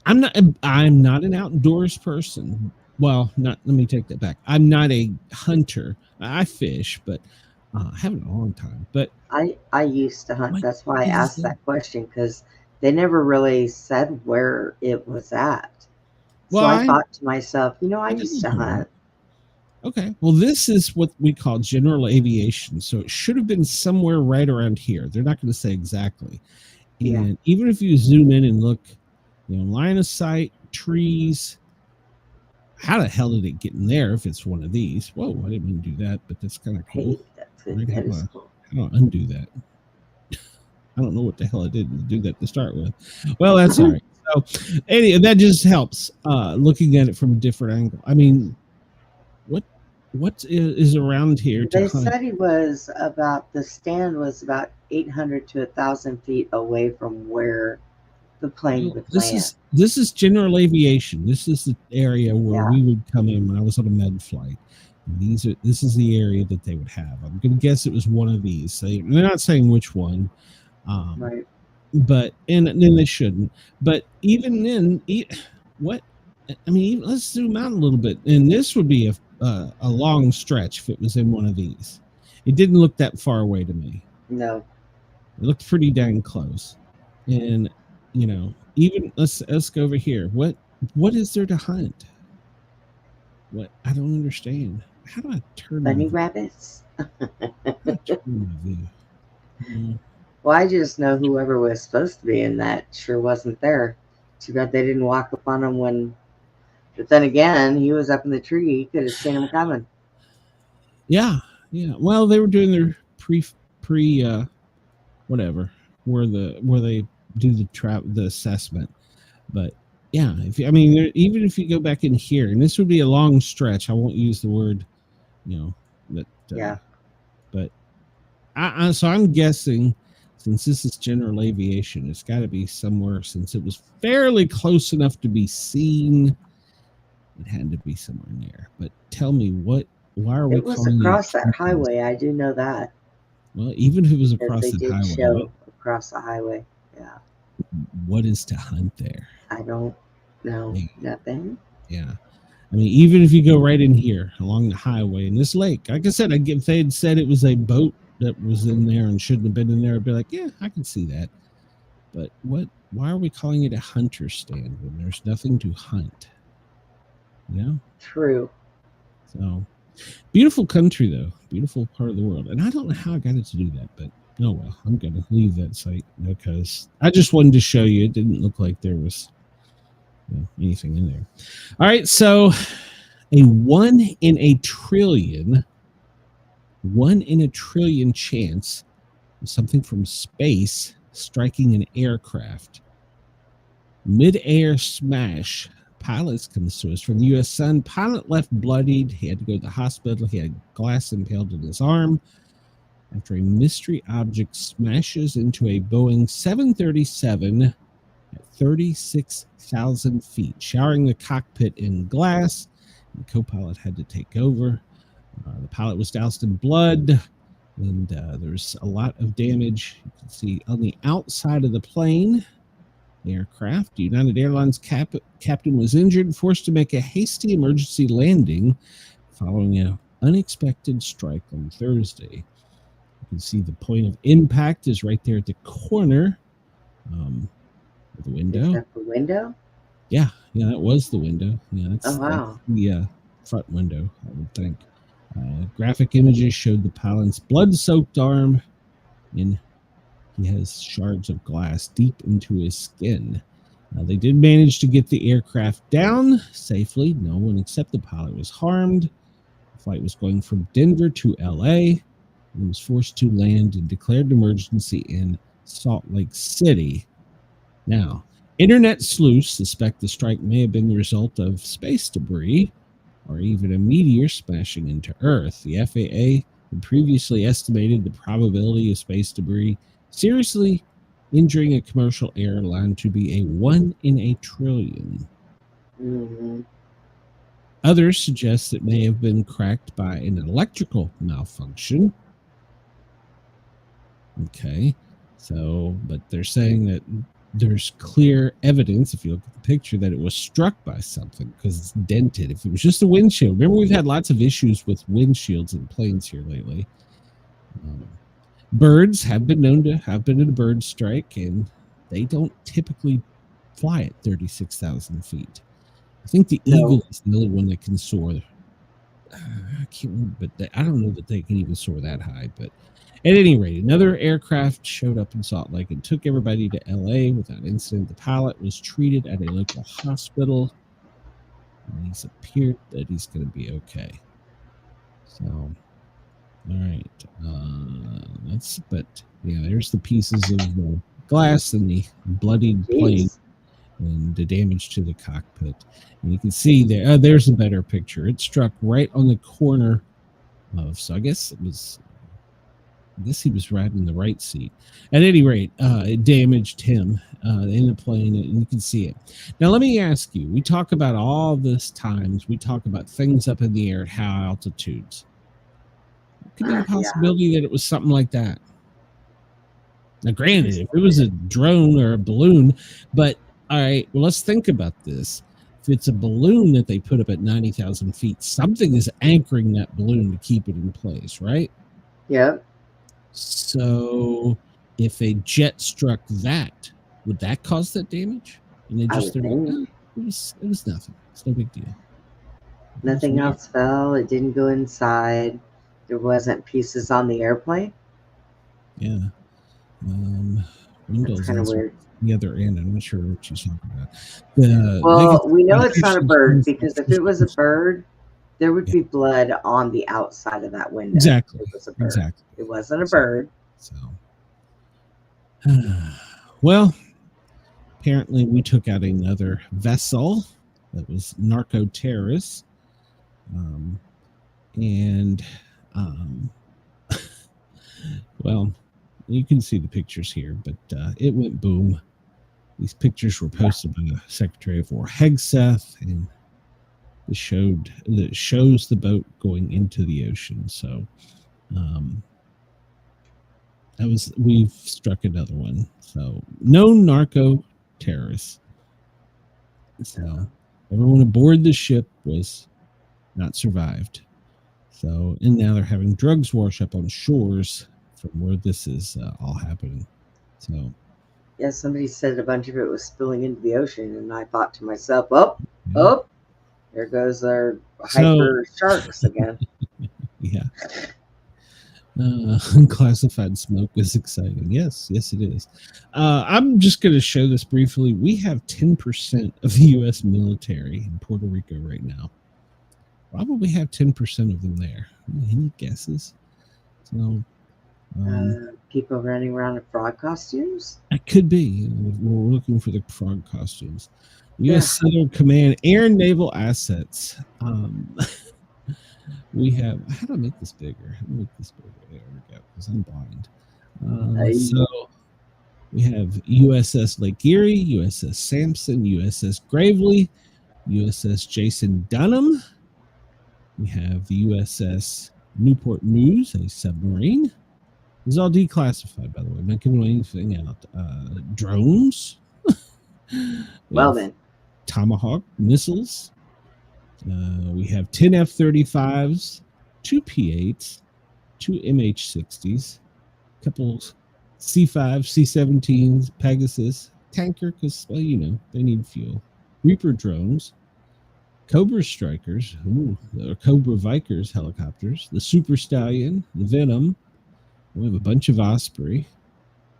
I'm not an outdoors person. Well, let me take that back. I'm not a hunter. I fish, but I haven't in a long time. But I used to hunt. That's why I asked that question, because they never really said where it was at. Well, so I thought to myself, I used to hunt. Okay. Well, this is what we call general aviation. So it should have been somewhere right around here. They're not going to say exactly. And even if you zoom in and look, line of sight, trees, how the hell did it get in there if it's one of these? Whoa, I didn't mean to do that, but that's kind of cool. That is cool. How do I undo that? I don't know what the hell I did to do that to start with. Well, that's all right. So anyway, that just helps looking at it from a different angle. I mean, what is around here? They said the stand was about 800 to 1,000 feet away from where the plane would land. This is general aviation. This is the area where we would come in when I was on a med flight. And this is the area that they would have. I'm going to guess it was one of these. They're not saying which one. Right. But and then they shouldn't. But even then, let's zoom out a little bit. And this would be a long stretch if it was in one of these. It didn't look that far away to me. No. It looked pretty dang close. And even let's go over here. What is there to hunt? What? I don't understand. How do I turn bunny rabbits? Well, I just know whoever was supposed to be in that sure wasn't there. Too bad they didn't walk up on him when. But then again, he was up in the tree. You could have seen him coming. Yeah. Well, they were doing their pre whatever, where they do the assessment. But yeah, even if you go back in here, and this would be a long stretch. I won't use the word, that. But so I'm guessing, since this is general aviation, it's got to be somewhere. Since it was fairly close enough to be seen, it had to be somewhere near. But tell me, why are we? It was across that highway. I do know that. Well, even if it was across the highway, show across the highway. Yeah. What is to hunt there? I don't know. Nothing. Yeah. I mean, even if you go right in here along the highway in this lake, like I said, if they had said it was a boat that was in there and shouldn't have been in there, I'd be like, yeah, I can see that. But why are we calling it a hunter stand when there's nothing to hunt? True. So beautiful country, though. Beautiful part of the world. And I don't know how I got it to do that, but oh well, I'm going to leave that site because I just wanted to show you. It didn't look like there was anything in there. All right, so a 1 in a trillion chance of something from space striking an aircraft. Mid-air smash. Pilots comes to us from the U.S. Sun. Pilot left bloodied. He had to go to the hospital. He had glass impaled in his arm after a mystery object smashes into a Boeing 737 at 36,000 feet, showering the cockpit in glass. The co-pilot had to take over. The pilot was doused in blood, and there's a lot of damage. You can see on the outside of the plane. The aircraft. United Airlines captain was injured, forced to make a hasty emergency landing following an unexpected strike on Thursday. You can see the point of impact is right there at the corner of the window. Is that the window? Yeah, that was the window. Yeah, that's the front window, I would think. Graphic images showed the pilot's blood-soaked arm, and he has shards of glass deep into his skin. They did manage to get the aircraft down safely. No one except the pilot was harmed. The flight was going from Denver to LA and was forced to land and declared an emergency in Salt Lake City. Now, internet sleuths suspect the strike may have been the result of space debris or even a meteor smashing into Earth. The FAA had previously estimated the probability of space debris seriously injuring a commercial airline to be a 1 in a trillion. Mm-hmm. Others suggest it may have been cracked by an electrical malfunction. Okay, so, but they're saying that there's clear evidence, if you look at the picture, that it was struck by something because it's dented. If it was just a windshield, remember we've had lots of issues with windshields in planes here lately. Birds have been known to have been in a bird strike, and they don't typically fly at 36,000 feet. I think the eagle is the only one that can soar. I can't remember, but I don't know that they can even soar that high. But at any rate, another aircraft showed up in Salt Lake and took everybody to LA without incident. The pilot was treated at a local hospital, and he's appeared that he's going to be okay. So, all right, there's the pieces of glass and the bloodied plane and the damage to the cockpit. And you can see there, there's a better picture. It struck right on the corner of, so I guess he was riding in the right seat. At any rate, it damaged him in the plane, and you can see it. Now, let me ask you, we talk about all this times, we talk about things up in the air at high altitudes. Could be a possibility that it was something like that. Now, granted, if it was a drone or a balloon, but all right, well, let's think about this. If it's a balloon that they put up at 90,000 feet, something is anchoring that balloon to keep it in place, right? Yep. So if a jet struck that, would that cause that damage? And they just it was nothing. It's no big deal. Nothing else fell. It didn't go inside. There wasn't pieces on the airplane. Yeah. That's kind of weird. The other end. I'm not sure what she's talking about. We know it's not a bird because if it was a bird, there would be blood on the outside of that window. Exactly. It was a bird. Exactly. It wasn't a bird. So, well, apparently we took out another vessel that was narco-terrorists. Well, you can see the pictures here, but it went boom. These pictures were posted by the Secretary of War Hegseth, and it shows the boat going into the ocean. So we've struck another one. So no narco terrorists. So everyone aboard the ship was not survived. So, and now they're having drugs wash up on shores from where this is all happening. So, yeah, somebody said a bunch of it was spilling into the ocean, and I thought to myself, there goes our hyper sharks again. Yeah. Unclassified smoke is exciting. Yes, it is. I'm just going to show this briefly. We have 10% of the U.S. military in Puerto Rico right now. Probably have 10% of them there. Any guesses? So, people running around in frog costumes? It could be. We're looking for the frog costumes. U.S. Southern Command Air and Naval Assets. We have. How do I make this bigger? How do I make this bigger? There we go. Because I'm blind. So we have USS Lake Erie, USS Sampson, USS Gravely, USS Jason Dunham. We have the USS Newport News, a submarine. This is all declassified, by the way. I'm not giving anything out. Drones. Well then. Tomahawk missiles. We have 10 F-35s, 2 P-8s, 2 MH-60s, a couple C-5, C-17s, Pegasus, tanker, because, well, you know, they need fuel. Reaper drones, Cobra Strikers, the Cobra Vikers helicopters, the Super Stallion, the Venom. We have a bunch of Osprey.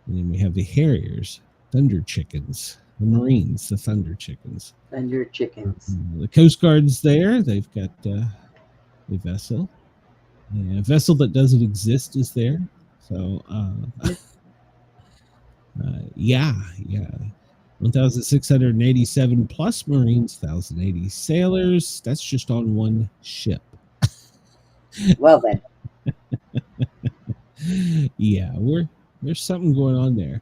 And then we have the Harriers, Thunder Chickens. The Marines, the Thunder Chickens. Thunder Chickens. The Coast Guard's there. They've got a vessel. A vessel that doesn't exist is there. So, yeah. 1,687 plus Marines, 1,080 sailors. That's just on one ship. Well then. Yeah, there's something going on there.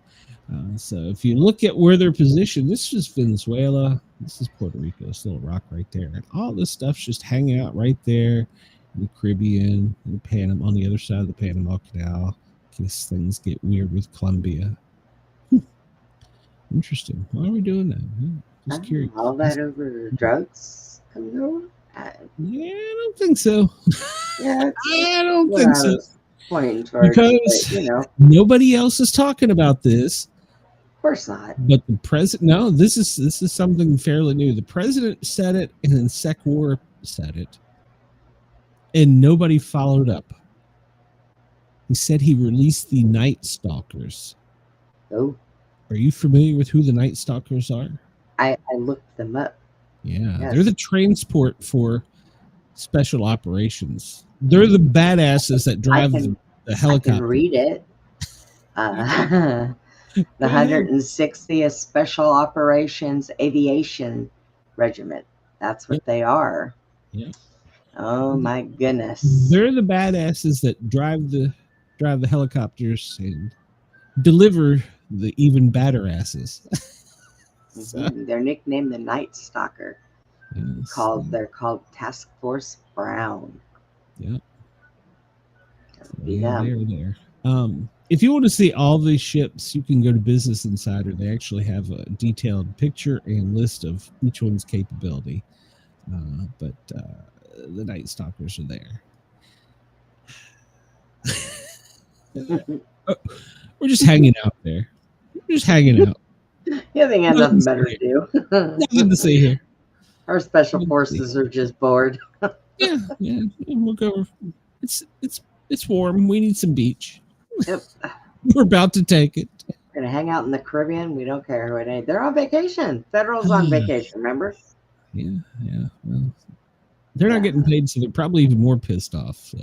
So if you look at where they're positioned, this is Venezuela. This is Puerto Rico, this little rock right there. And all this stuff's just hanging out right there in the Caribbean, in Panama, on the other side of the Panama Canal, in case things get weird with Colombia. Interesting. Why are we doing that? Just curious. All that over drugs coming over? Yeah, I don't think so. Yeah, I don't think so. Pointing towards, because but, nobody else is talking about this. Of course not. But the president, no, this is something fairly new. The president said it, and then SecWar said it, and nobody followed up. He said he released the Night Stalkers. Oh. Are you familiar with who the Night Stalkers are? I looked them up. Yeah, yes. They're the transport for special operations. They're the badasses that drive the helicopter. I can read it. The 160th Special Operations Aviation Regiment. That's what they are. Yeah. Oh my goodness. They're the badasses that drive the helicopters and deliver the even badder asses. So, they're nicknamed the Night Stalker. yes. They're called Task Force Brown. Yeah. Yeah. They're there. If you want to see all these ships, you can go to Business Insider. They actually have a detailed picture and list of each one's capability. But the Night Stalkers are there. We're just hanging out there. We're just hanging out. Yeah, they have nothing better to do. Nothing to see here. Our special forces are just bored. Yeah. We'll go. It's warm. We need some beach. Yep. We're about to take it. We're gonna hang out in the Caribbean. We don't care what any. They're on vacation. Federal's on vacation. Remember? Yeah. Well, they're not getting paid, so they're probably even more pissed off. So.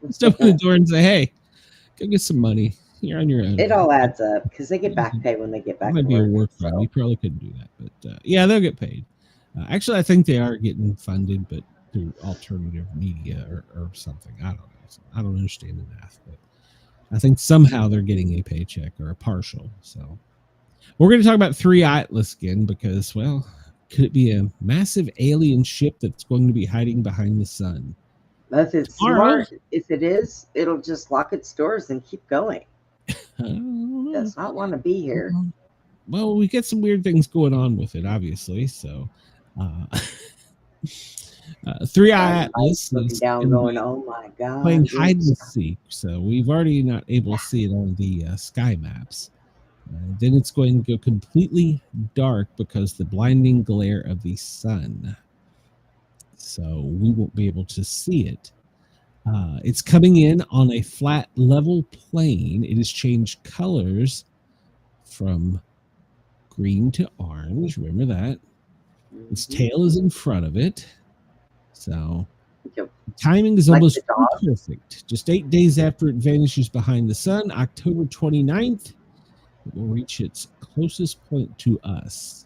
Just open the door and say, "Hey, go get some money. You're on your own." It all adds up because they get back pay when they get back. That might be a work so. run. You probably couldn't do that, but yeah, they'll get paid. Actually, I think they are getting funded, but through alternative media or something. I don't know. I don't understand the math, but I think somehow they're getting a paycheck or a partial. So we're going to talk about 3 Atlas again because, well, could it be a massive alien ship that's going to be hiding behind the sun? If it's smart, if it is, it'll just lock its doors and keep going. It does not want to be here. Well, we get some weird things going on with it, obviously. So, 3 Atlas looking down, going, "Oh my god!" Playing hide and seek. So we've already not able to see it on the sky maps. Then it's going to go completely dark because the blinding glare of the sun. So we won't be able to see it. It's coming in on a flat level plane. It has changed colors from green to orange. Remember that. Its tail is in front of it. So timing is almost perfect. Just 8 days after it vanishes behind the sun, October 29th, it will reach its closest point to us.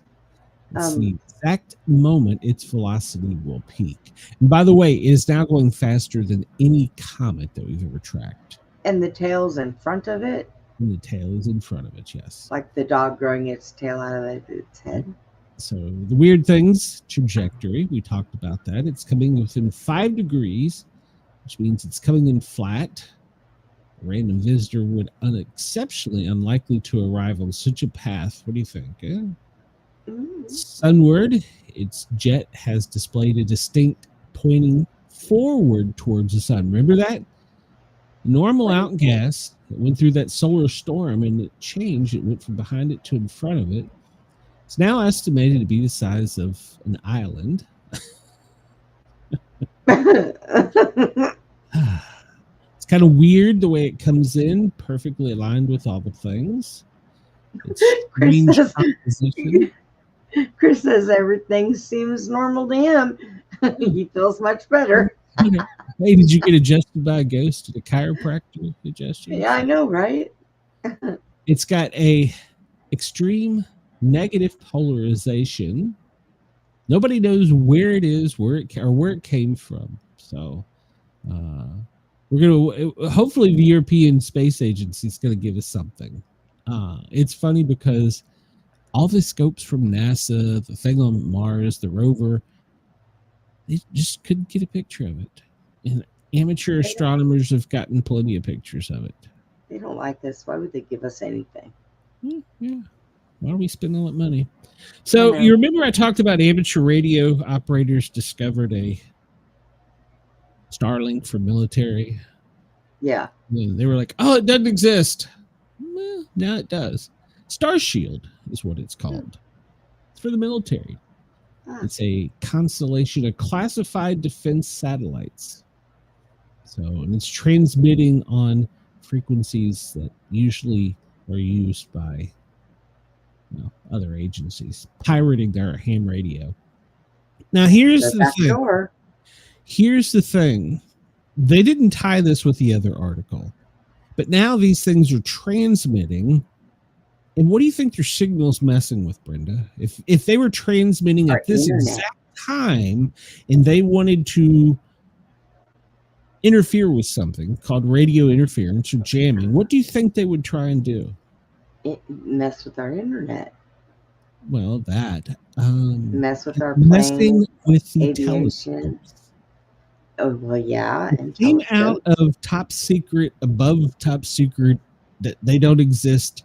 It's the exact moment its velocity will peak. And by the way, it is now going faster than any comet that we've ever tracked. And the tail's in front of it? And the tail is in front of it, yes. Like the dog growing its tail out of its head? So the weird things, trajectory, we talked about that. It's coming within 5 degrees, which means it's coming in flat. A random visitor would unexceptionally unlikely to arrive on such a path. What do you think? Sunward, its jet has displayed a distinct pointing forward towards the sun. Remember that? Normal out gas, it went through that solar storm and it changed. It went from behind it to in front of it. It's now estimated to be the size of an island. It's kind of weird the way it comes in, perfectly aligned with all the things. It's strange Chris says, composition. Chris says everything seems normal to him. He feels much better. You know, hey, did you get adjusted by a ghost? Did a chiropractor adjust you? Yeah, I know, right? It's got a extreme negative polarization. Nobody knows where it is, where it came from. So we're gonna hopefully the European Space Agency is gonna give us something. It's funny because all the scopes from NASA, the thing on Mars, the rover, they just couldn't get a picture of it. And amateur astronomers have gotten plenty of pictures of it. They don't like us. Why would they give us anything? Yeah. Why are we spending all that money? So you remember I talked about amateur radio operators discovered a Starlink for military? Yeah. And they were like, oh, it doesn't exist. Well, now it does. Starshield is what it's called. It's for the military. It's a constellation of classified defense satellites. So, and it's transmitting on frequencies that usually are used by other agencies, pirating their ham radio. Now, here's the thing. Sure. Here's the thing. They didn't tie this with the other article, but now these things are transmitting. And what do you think their signal's messing with, Brenda? If they were transmitting at this exact time and they wanted to interfere with something called radio interference or jamming, what do you think they would try and do? Mess with our internet. Well, that. Mess with our messing with the aviation. telescopes. Oh, well, yeah. And came out of top secret, above top secret, that they don't exist.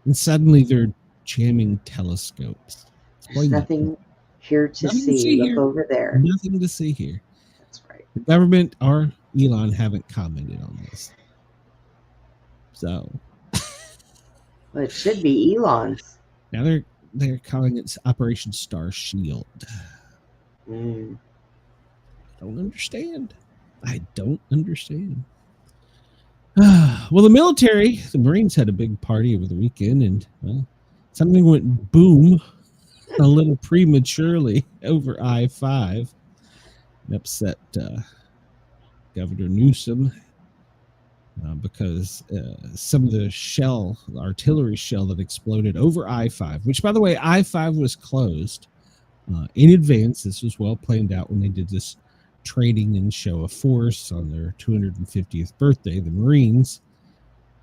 And suddenly they're jamming telescopes. There's nothing here to see. Look over there. Nothing to see here. That's right. The government or Elon haven't commented on this. So. Well, it should be Elon's. Now they're calling it Operation Star Shield. I don't understand. Well, the military, the Marines had a big party over the weekend, and something went boom a little prematurely over I-5 and upset Governor Newsom because some of the artillery shell that exploded over I-5, which, by the way, I-5 was closed in advance. This was well planned out when they did this training and show of force on their 250th birthday, the Marines.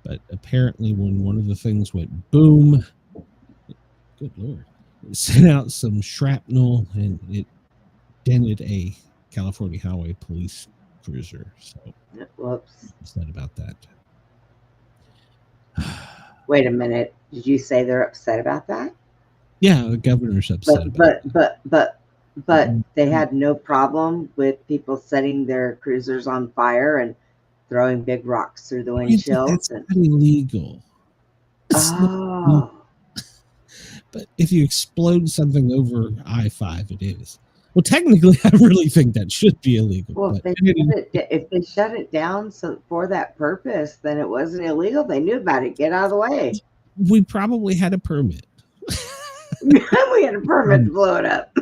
But apparently when one of the things went boom, good Lord, it sent out some shrapnel and it dented a California Highway Police cruiser. So whoops. Upset about that. Wait a minute. Did you say they're upset about that? Yeah, the governor's upset about that. But they had no problem with people setting their cruisers on fire and throwing big rocks through the windshield. That's not illegal. Oh. But if you explode something over I-5, it is. Well, technically, I really think that should be illegal. Well, if they shut it down for that purpose, then it wasn't illegal. They knew about it. Get out of the way. We probably had a permit. We had a permit to blow it up.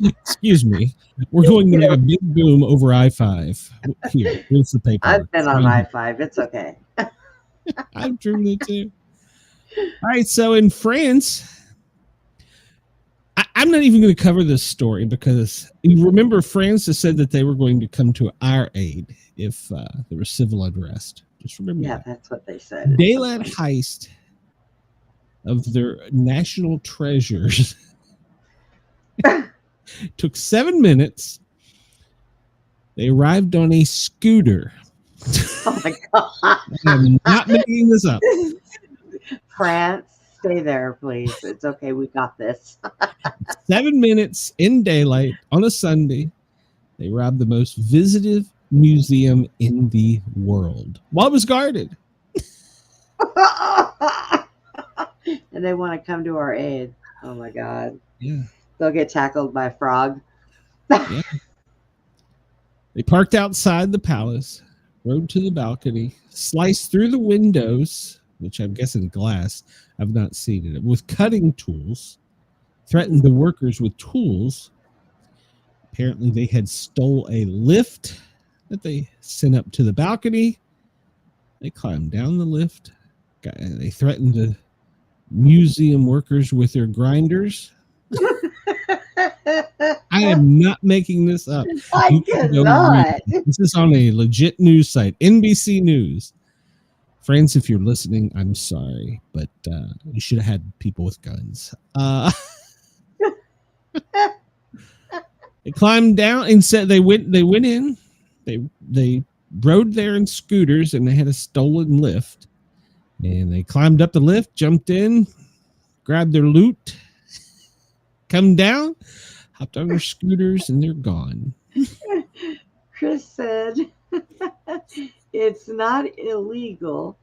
Excuse me. We're going to make a big boom over I-5. Here's the paper. I've been on I-5. It's okay. I've driven it too. All right. So in France, I'm not even going to cover this story because you remember France has said that they were going to come to our aid if there was civil unrest. Just remember that. That's what they said. Daylight heist of their national treasures took 7 minutes. They arrived on a scooter. Oh my God. I'm not making this up. France, stay there, please. It's okay. We got this. 7 minutes in daylight on a Sunday. They robbed the most visited museum in the world while it was guarded. And they want to come to our aid. Oh my God. Yeah. They'll get tackled by a frog. Yeah. They parked outside the palace, rode to the balcony, sliced through the windows which I'm guessing glass. I've not seen it. With cutting tools, threatened the workers with tools. Apparently, they had stole a lift that they sent up to the balcony. They climbed down the lift. They threatened the museum workers with their grinders. I am not making this up. I cannot. This is on a legit news site, NBC News. Friends, if you're listening, I'm sorry, but you should have had people with guns. They climbed down and said they went in. They rode there in scooters, and they had a stolen lift. And they climbed up the lift, jumped in, grabbed their loot, come down, hopped on their scooters, and they're gone. Chris said, it's not illegal.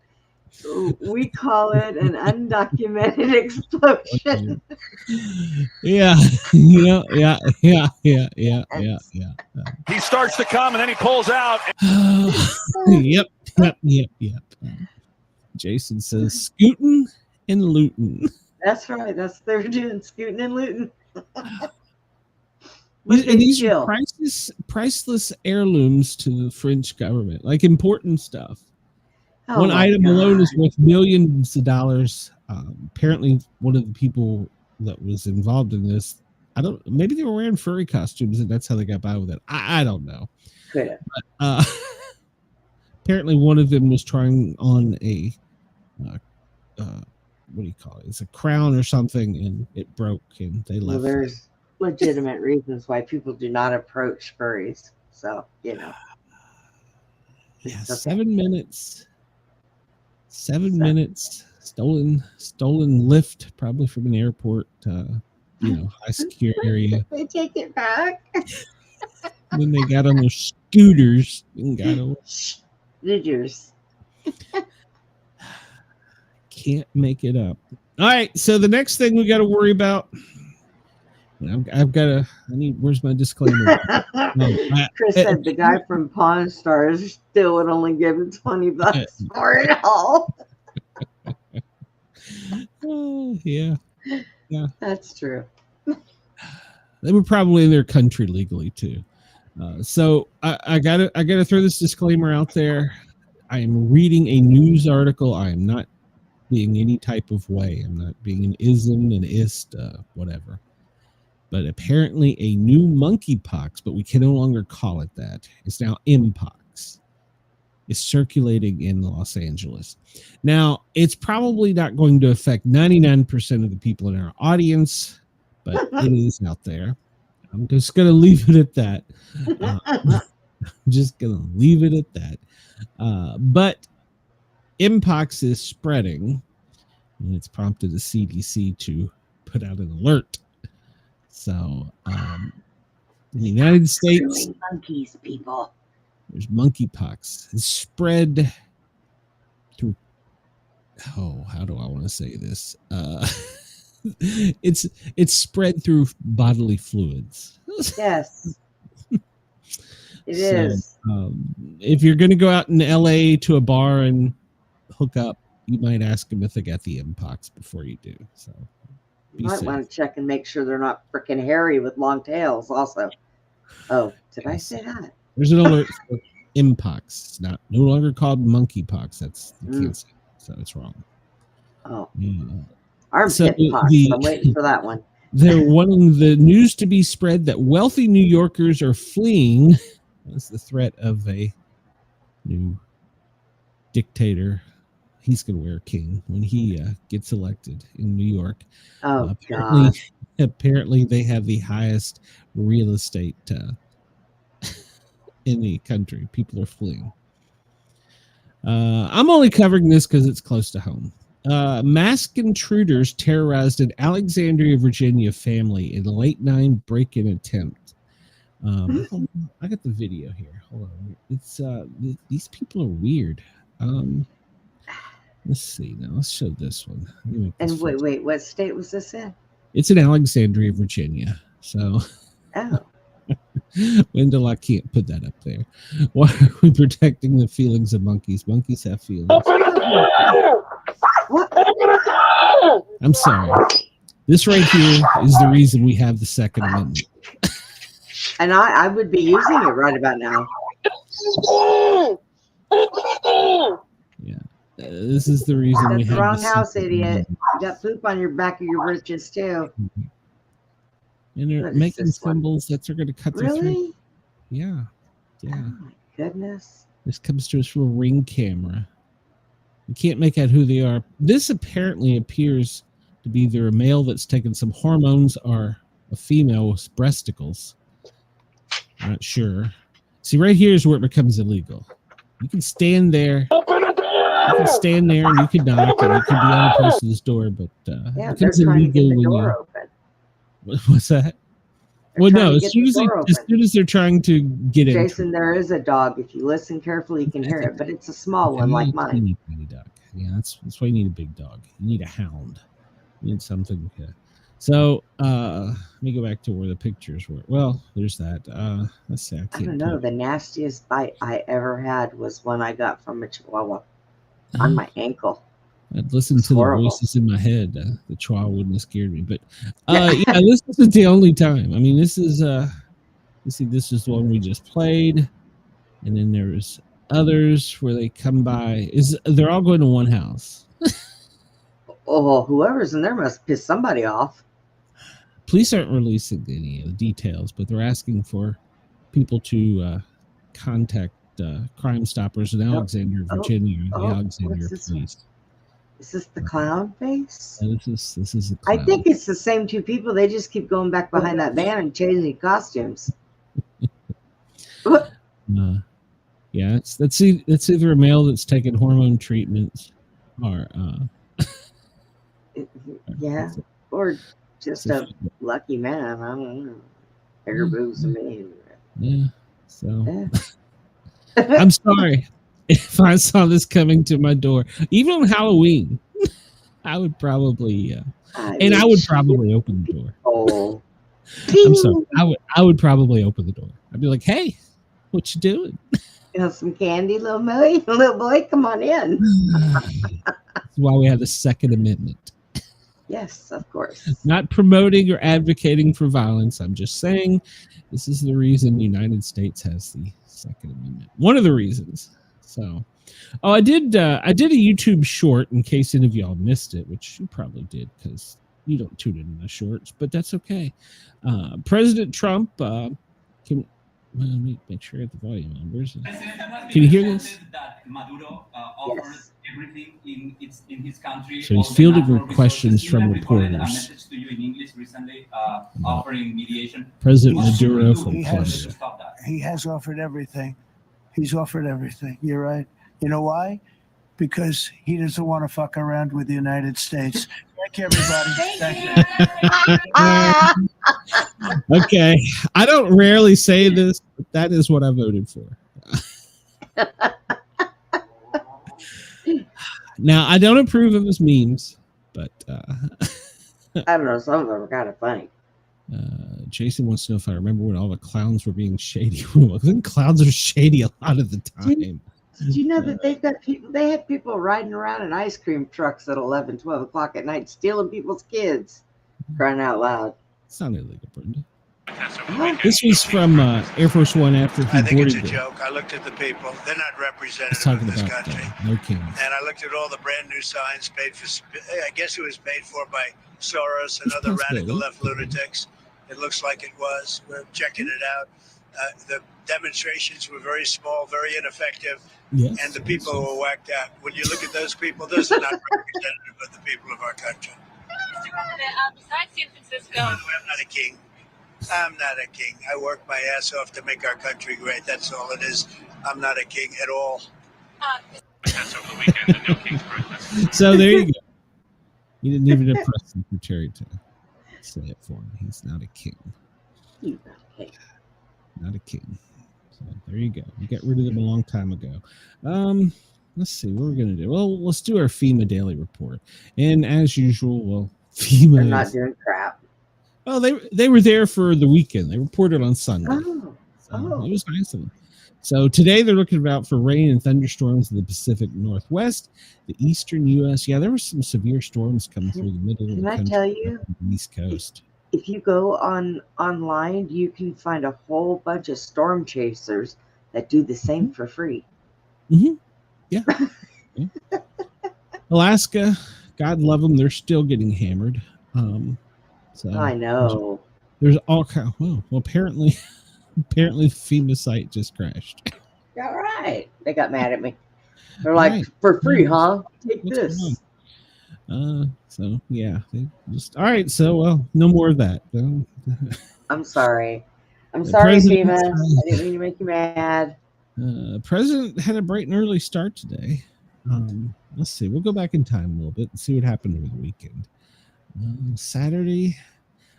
We call it an undocumented explosion. Yeah. He starts to come and then he pulls out. Yep. Jason says scooting and looting. That's right. They're doing scooting and looting. These are priceless heirlooms to the French government, like important stuff. Oh, one item alone is worth millions of dollars. Apparently, one of the people that was involved in this, maybe they were wearing furry costumes and that's how they got by with it. I don't know. Could have. But, apparently, one of them was trying on a what do you call it? It's a crown or something, and it broke, and they left. Well, there's legitimate reasons why people do not approach furries. So, Yeah, okay. 7 minutes. 7 minutes. Stolen lift, probably from an airport. High secure area. They take it back. Then they got on their scooters and got away. Scooters. Can't make it up. All right, so the next thing we got to worry about. Where's my disclaimer? Chris said the guy from Pawn Stars still would only give him $20 for it all. Oh, yeah. That's true. They were probably in their country legally too. So I gotta throw this disclaimer out there. I am reading a news article. I am not being any type of way. I'm not being an ism, an ist, whatever. But apparently a new monkeypox, but we can no longer call it that. It's now mpox. Is circulating in Los Angeles. Now, it's probably not going to affect 99% of the people in our audience, but it is out there. I'm just going to leave it at that. But mpox is spreading, and it's prompted the CDC to put out an alert. So, in the United States, monkeys, people. There's monkeypox. It's spread through. Oh, how do I want to say this? It's spread through bodily fluids. Yes, it is. If you're going to go out in LA to a bar and hook up, you might ask them if they got the mpox before you do. So you might want to check and make sure they're not freaking hairy with long tails. Also, did I say that? There's an alert for mpox. It's no longer called monkeypox. That's you can't say, so it's wrong. Oh, yeah. Armpit pox. I'm waiting for that one. They're wanting the news to be spread that wealthy New Yorkers are fleeing. That's the threat of a new dictator. He's going to wear a king when he gets elected in New York. Oh, apparently they have the highest real estate in the country. People are fleeing. I'm only covering this because it's close to home. Masked intruders terrorized an Alexandria, Virginia family in a late-night break-in attempt. I got the video here. Hold on. It's these people are weird. Let's see. Now let's show this one. And wait, what state was this in? It's in Alexandria, Virginia. So. Oh. Wendell, I can't put that up there. Why are we protecting the feelings of monkeys? Monkeys have feelings. What? I'm sorry. This right here is the reason we have the Second Amendment. And I would be using it right about now. Yeah. This is the reason we That's the have wrong the house, Second idiot. Amendment. You got poop on your back of your britches, too. And they're What is making this one? symbols that are going to cut their throat. Really? Yeah. Oh, my goodness. This comes to us from a Ring camera. You can't make out who they are. This apparently appears to be either a male that's taken some hormones or a female with breasticles. I'm not sure. See, right here is where it becomes illegal. You can stand there. You can stand there and you can knock and you can be on a person's door, but Yeah, it they're becomes trying to get illegal the when door you. open. What's that? They're Well, trying no. to As get soon the as, door as open. soon as they're trying to get in, Jason, there is a dog. If you listen carefully, you can hear it, but it's a small one like mine. You need a tiny dog. Yeah, that's why you need a big dog. You need a hound. You need something. So let me go back to where the pictures were. Well, there's that. Let's see. I don't know. The nastiest bite I ever had was one I got from a Chihuahua on my ankle. I'd listen to horrible. the voices in my head. The Chihuahua wouldn't have scared me, but yeah, this isn't the only time. I mean, this is you see, this is the one we just played, and then there's others where they come by. They're all going to one house. Oh, whoever's in there must piss somebody off. Police aren't releasing any of the details, but they're asking for people to contact Crime Stoppers in Alexandria, Virginia, the Alexandria Police. Is this the clown face? Yeah, this is the clown. I think it's the same two people. They just keep going back behind that van and changing costumes. Yeah, that's either a male that's taking hormone treatments or yeah, or just a lucky man. I don't know. Bigger boobs than me. Yeah. So I'm sorry if I saw this coming to my door, even on Halloween. I would probably I would probably open the door. Oh, I'm sorry. I would probably open the door. I'd be like, "Hey, what you doing? You know, some candy, little boy, come on in." That's why we have the Second Amendment. Yes, of course. Not promoting or advocating for violence. I'm just saying this is the reason the United States has the Second Amendment. One of the reasons. So, I did a YouTube short in case any of y'all missed it, which you probably did because you don't tune in the shorts, but that's okay. President Trump let me make sure I get the volume on. Can you hear this? That Maduro offers everything in his country. So he's fielding questions from reporters. A message to you in English recently, offering mediation. President Maduro from Colombia. He has offered everything. He's offered everything. You're right. You know why? Because he doesn't want to fuck around with the United States. Thank you, everybody. Thank you. Okay. I don't rarely say this, but that is what I voted for. Now, I don't approve of his memes, but I don't know. Some of them are kind of funny. Jason wants to know if I remember when all the clowns were being shady. Well, I think clowns are shady a lot of the time. Did you know that they've got people? They have people riding around in ice cream trucks at 11, 12 o'clock at night, stealing people's kids. Crying out loud! It's not illegal, Brenda. This was from Air Force One after he I think it's a boarded joke. I looked at the people. They're not representative talking of this about country. no kings. And I looked at all the brand new signs paid for. I guess it was paid for by Soros and other radical left lunatics. It looks like it was. We're checking it out. The demonstrations were very small, very ineffective, and the people were whacked out. When you look at those people, those are not representative of the people of our country. Mr. President, besides San Francisco, I'm not a king. I'm not a king. I work my ass off to make our country great. That's all it is. I'm not a king at all. That's over the weekend and no king's breakfast. So there you go. He didn't even impress the secretary to say it for him. He's not a king. He's not a king. Not a king. So there you go. We got rid of them a long time ago. Let's see what we're gonna do. Well, let's do our FEMA daily report. And as usual, FEMA. They're not doing crap. Well, they were there for the weekend. They reported on Sunday. Oh. So it was nice of them. So today they're looking out for rain and thunderstorms in the Pacific Northwest, the eastern U.S. Yeah, there were some severe storms coming through the middle of the country. Can I tell you? The East Coast. If you go online, you can find a whole bunch of storm chasers that do the same for free. Mm-hmm. Yeah. Yeah. Alaska, God love them, they're still getting hammered. So I know. There's all kind. Well, apparently the FEMA site just crashed. All right. They got mad at me. They're like, right. For free, huh? Take this. So yeah, they just all right. So no more of that. I'm sorry. I'm sorry, FEMA. I didn't mean to make you mad. President had a bright and early start today. Let's see. We'll go back in time a little bit and see what happened over the weekend. Saturday,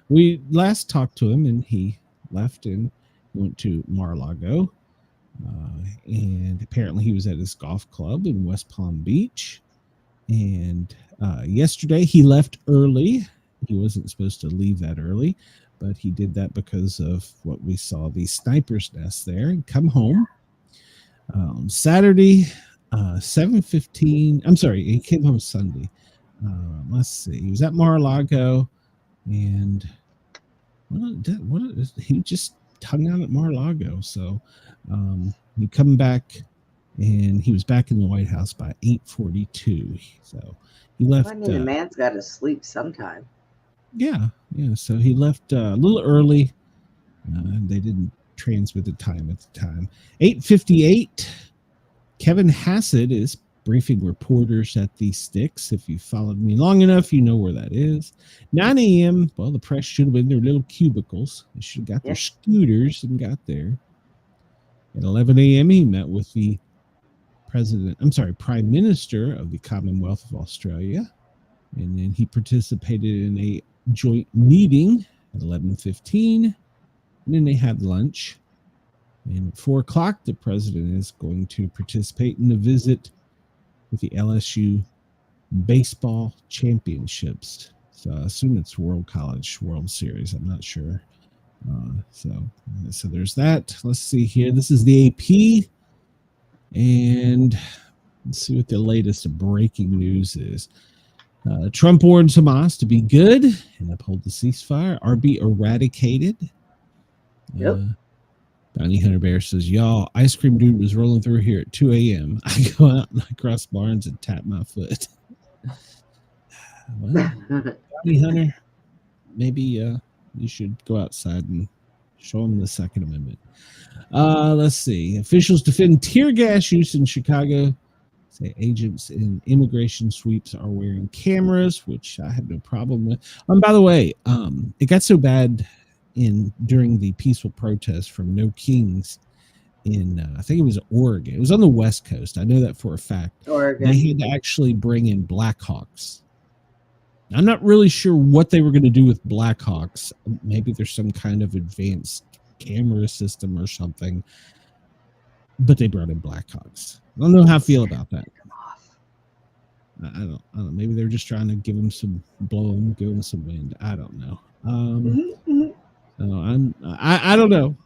we last talked to him and he left and went to Mar-a-Lago. And apparently he was at his golf club in West Palm Beach. And yesterday he left early. He wasn't supposed to leave that early, but he did that because of what we saw, the sniper's nest there, and come home. Saturday, 7:15. I'm sorry, he came home Sunday. Let's see. He was at Mar-a-Lago, and he just hung out at Mar-a-Lago. So he come back, and he was back in the White House by 8:42. So he left. I mean, the man's got to sleep sometime. Yeah. So he left a little early. They didn't transmit the time at the time. 8:58. Kevin Hassett is briefing reporters at the Sticks. If you followed me long enough, you know where that is. 9 a.m. Well, the press should have been in their little cubicles. They should have got their scooters and got there. At 11 a.m., he met with the Prime Minister of the Commonwealth of Australia. And then he participated in a joint meeting at 11:15. And then they had lunch. And at 4 o'clock, the president is going to participate in a visit with the LSU baseball championships. So I assume it's World College World Series. I'm not sure. So there's that. Let's see here. This is the AP. And let's see what the latest breaking news is. Trump warns Hamas to be good and uphold the ceasefire or be eradicated. Yep. Bounty Hunter Bear says, y'all, ice cream dude was rolling through here at 2 a.m. I go out and I cross barns and tap my foot. Well, Bounty Hunter, maybe you should go outside and show him the Second Amendment. Let's see. Officials defend tear gas use in Chicago. Say agents in immigration sweeps are wearing cameras, which I have no problem with. By the way, it got so bad during the peaceful protest from No Kings in I think it was Oregon. It was on the West Coast. I know that for a fact. Oregon. They had to actually bring in Blackhawks. I'm not really sure what they were going to do with Blackhawks. Maybe there's some kind of advanced camera system or something. But they brought in Blackhawks. I don't know how I feel about that. I don't know. Maybe they're just trying to give them some give them some wind. I don't know. I don't know,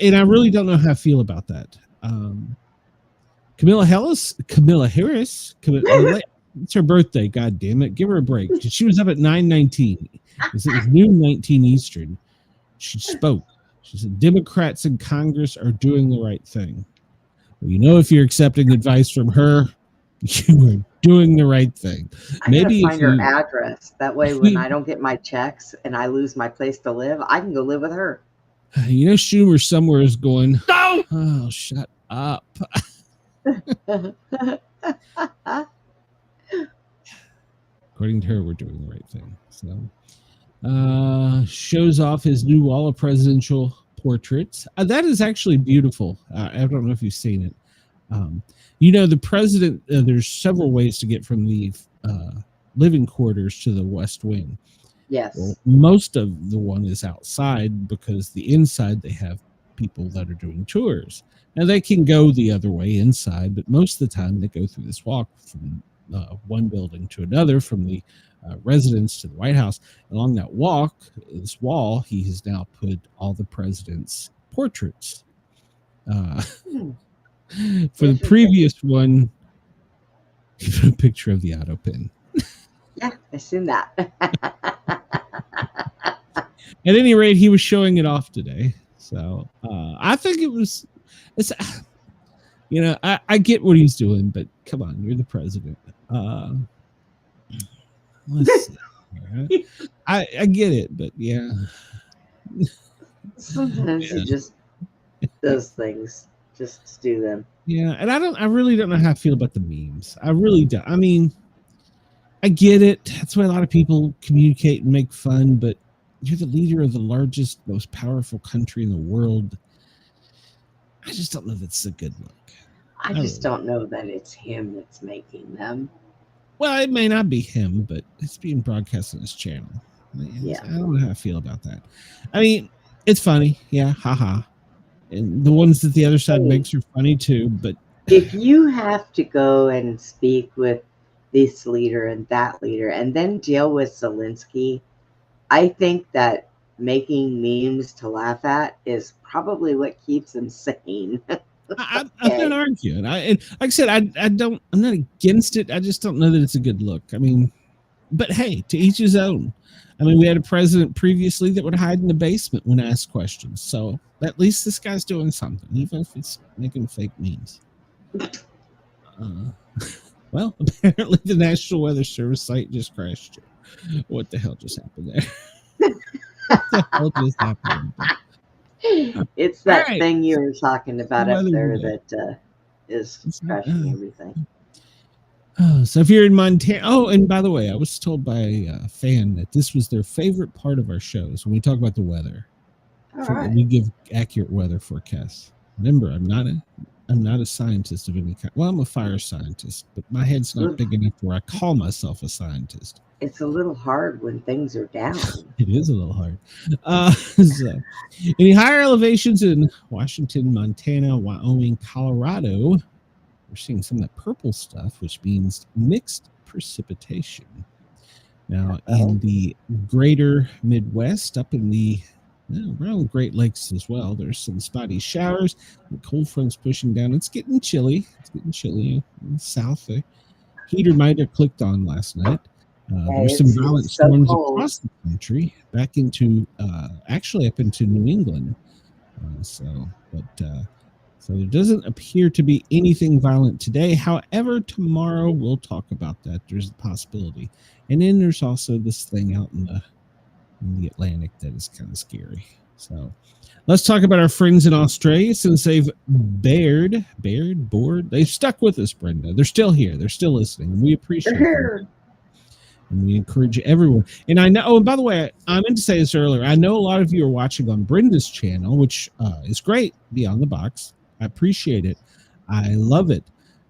and I really don't know how I feel about that. Camilla Harris. It's her birthday. God damn it, give her a break. She was up at 9:19. It was noon 19 Eastern. She spoke. She said, "Democrats in Congress are doing the right thing." Well, if you're accepting advice from her, you are doing the right thing. Maybe find her address. That way, when I don't get my checks and I lose my place to live, I can go live with her. Schumer somewhere is going, no! Oh, shut up. According to her, we're doing the right thing. So, shows off his new wall of presidential portraits. That is actually beautiful. I don't know if you've seen it. The president, there's several ways to get from the living quarters to the West Wing. Yes. Well, most of the one is outside because the inside they have people that are doing tours. Now they can go the other way inside, but most of the time they go through this walk from one building to another, from the residence to the White House. Along that this wall, he has now put all the president's portraits. For the previous one, he put a picture of the auto pin. Yeah, I seen that. At any rate, he was showing it off today. So I think it's I get what he's doing, but come on, you're the president. Let's see. I get it, but yeah. Sometimes he just does things just to do them. Yeah, and I really don't know how I feel about the memes. I really don't. I mean, I get it. That's why a lot of people communicate and make fun, but you're the leader of the largest, most powerful country in the world. I just don't know if it's a good look. I just don't know that it's him that's making them. Well, it may not be him, but it's being broadcast on his channel. Yeah. I don't know how I feel about that. I mean, it's funny. Yeah, haha. And the ones that the other side makes are funny too, but if you have to go and speak with this leader and that leader and then deal with Zelensky, I think that making memes to laugh at is probably what keeps him sane. I'm not arguing. And like I said, I'm not against it. I just don't know that it's a good look. I mean, but hey, to each his own. I mean, we had a president previously that would hide in the basement when asked questions. So at least this guy's doing something, even if it's making fake memes. Well, apparently the National Weather Service site just crashed. What the hell just happened there? What the hell just happened? It's that thing you were talking about up there that is crashing everything. So if you're in Montana, and by the way, I was told by a fan that this was their favorite part of our shows when we talk about the weather. We give accurate weather forecasts. Remember, I'm not a scientist of any kind. Well, I'm a fire scientist, but my head's not big enough where I call myself a scientist. It's a little hard when things are down. It is a little hard. So, any higher elevations in Washington, Montana, Wyoming, Colorado, we're seeing some of that purple stuff, which means mixed precipitation. Now, in the greater Midwest, up in the around Great Lakes as well, there's some spotty showers. The cold front's pushing down. It's getting chilly. In the south. The heater might have clicked on last night. There's some violent storms across the country, back into actually up into New England. So there doesn't appear to be anything violent today. However, tomorrow we'll talk about that. There's a possibility, and then there's also this thing out in the Atlantic that is kind of scary. So let's talk about our friends in Australia, since they've bored. They've stuck with us, Brenda. They're still here. They're still listening. We appreciate it. And we encourage everyone. And I know, and by the way, I meant to say this earlier. I know a lot of you are watching on Brenda's channel, which is great, Beyond the Box. I appreciate it. I love it.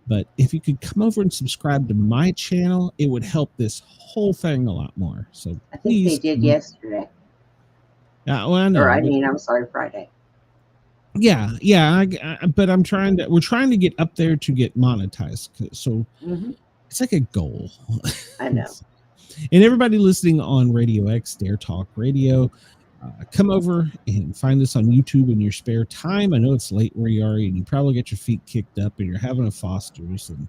But if you could come over and subscribe to my channel, it would help this whole thing a lot more. So I think they did yesterday. Well, I know. I'm sorry, Friday. Yeah. But we're trying to get up there to get monetized. So it's like a goal. I know. And everybody listening on Radio X, Dare Talk Radio, come over and find us on YouTube in your spare time. I know it's late where you are, and you probably get your feet kicked up, and you're having a Foster's, and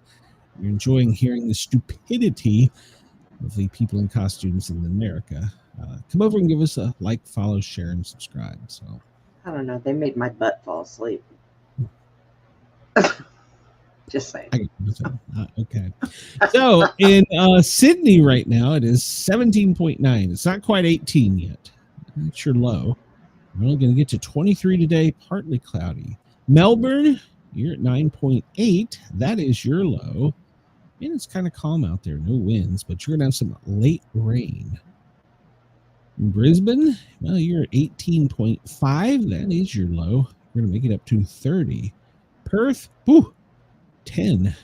you're enjoying hearing the stupidity of the people in costumes in America. Come over and give us a like, follow, share, and subscribe. So I don't know. They made my butt fall asleep. Just saying. Okay. So in Sydney right now, it is 17.9. It's not quite 18 yet. That's your low. We're only going to get to 23 today, partly cloudy. Melbourne, you're at 9.8. That is your low. And it's kind of calm out there. No winds, but you're going to have some late rain. In Brisbane, well, you're at 18.5. That is your low. We're going to make it up to 30. Perth, 10.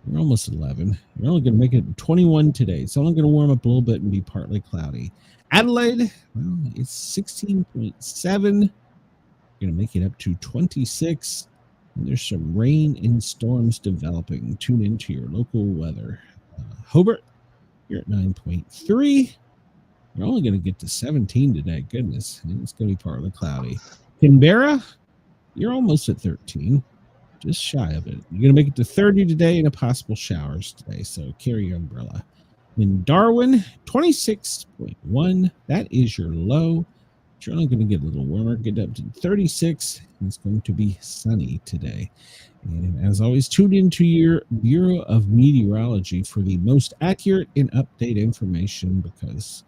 We're almost 11. We're only going to make it 21 today. It's only going to warm up a little bit and be partly cloudy. Adelaide, well, it's 16.7. Going to make it up to 26. And there's some rain and storms developing. Tune into your local weather. Hobart, you're at 9.3. We're only going to get to 17 today. Goodness. And it's going to be partly cloudy. Canberra, You're almost at 13, just shy of it. You're going to make it to 30 today and a possible showers today, so carry your umbrella. In Darwin, 26.1. That is your low. You're only going to get a little warmer, get up to 36. And it's going to be sunny today. And as always, tune into your Bureau of Meteorology for the most accurate and update information, because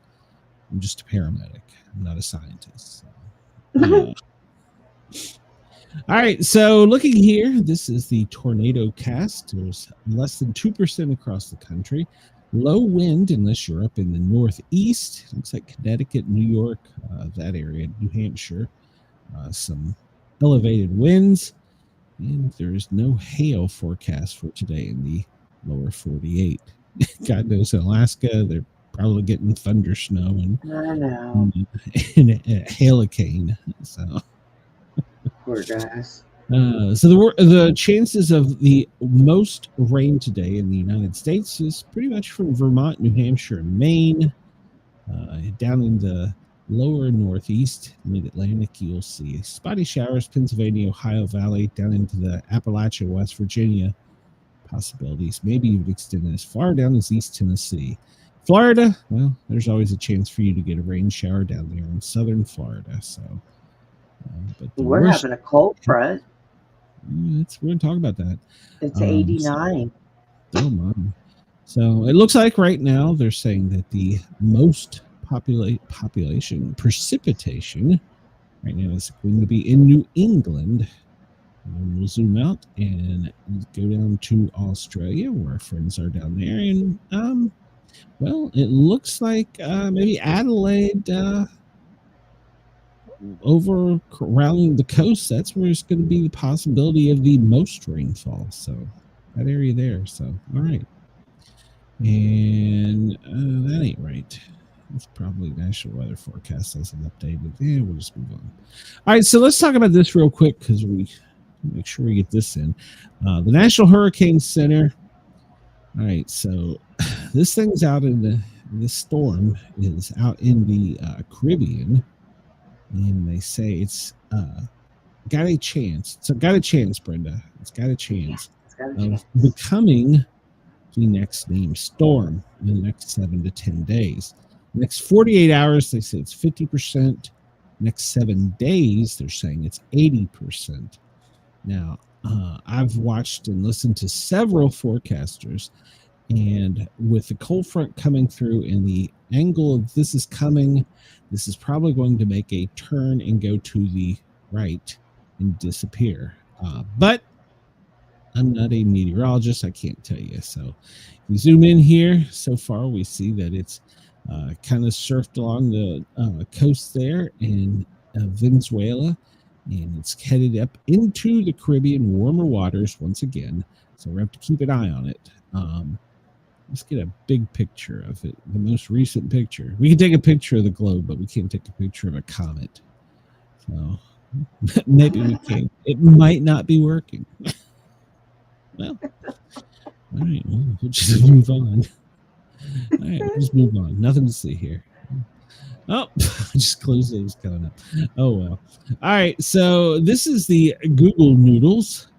I'm just a paramedic. I'm not a scientist. So. All right, so looking here, this is the tornado cast. There's less than 2% across the country. Low wind, unless you're up in the northeast. Looks like Connecticut, New York, that area, New Hampshire. Some elevated winds. And there's no hail forecast for today in the lower 48. God knows in Alaska, they're probably getting thunder snow and a halicane. So. Poor guys. So the chances of the most rain today in the United States is pretty much from Vermont, New Hampshire, and Maine. Down in the lower northeast, mid-Atlantic, you'll see spotty showers, Pennsylvania, Ohio Valley, down into the Appalachia, West Virginia. Possibilities. Maybe you would extend as far down as East Tennessee. Florida, well, there's always a chance for you to get a rain shower down there in southern Florida. So, but we're having a cold front. We're going to talk about that. It's 89. Oh, my. So it looks like right now they're saying that the most population precipitation right now is going to be in New England. We'll zoom out and go down to Australia, where our friends are down there. And, well, it looks like maybe Adelaide over around the coast, that's where it's going to be the possibility of the most rainfall. So that area there. So, all right. And that ain't right. It's probably National Weather Forecast hasn't updated. Yeah, we'll just move on. All right, so let's talk about this real quick, because we make sure we get this in. The National Hurricane Center. All right, so this thing's out in the storm is out in the Caribbean, and they say it's got a chance. So got a chance, Brenda. It's got a chance of becoming the next named storm in the next 7 to 10 days. Next 48 hours, they say it's 50%. Next 7 days, they're saying it's 80%. Now, I've watched and listened to several forecasters, and with the cold front coming through and the angle of this is coming, this is probably going to make a turn and go to the right and disappear. But I'm not a meteorologist. I can't tell you. So if we zoom in here, so far we see that it's kind of surfed along the coast there in Venezuela, and it's headed up into the Caribbean warmer waters once again. So we have to keep an eye on it. Let's get a big picture of it, the most recent picture. We can take a picture of the globe, but we can't take a picture of a comet. So maybe we can. It might not be working. Well, all right, well, we'll just move on. All right, let's move on. Nothing to see here. Oh, I just closed it. It was coming up. Oh, well. All right, so this is the Google Noodles.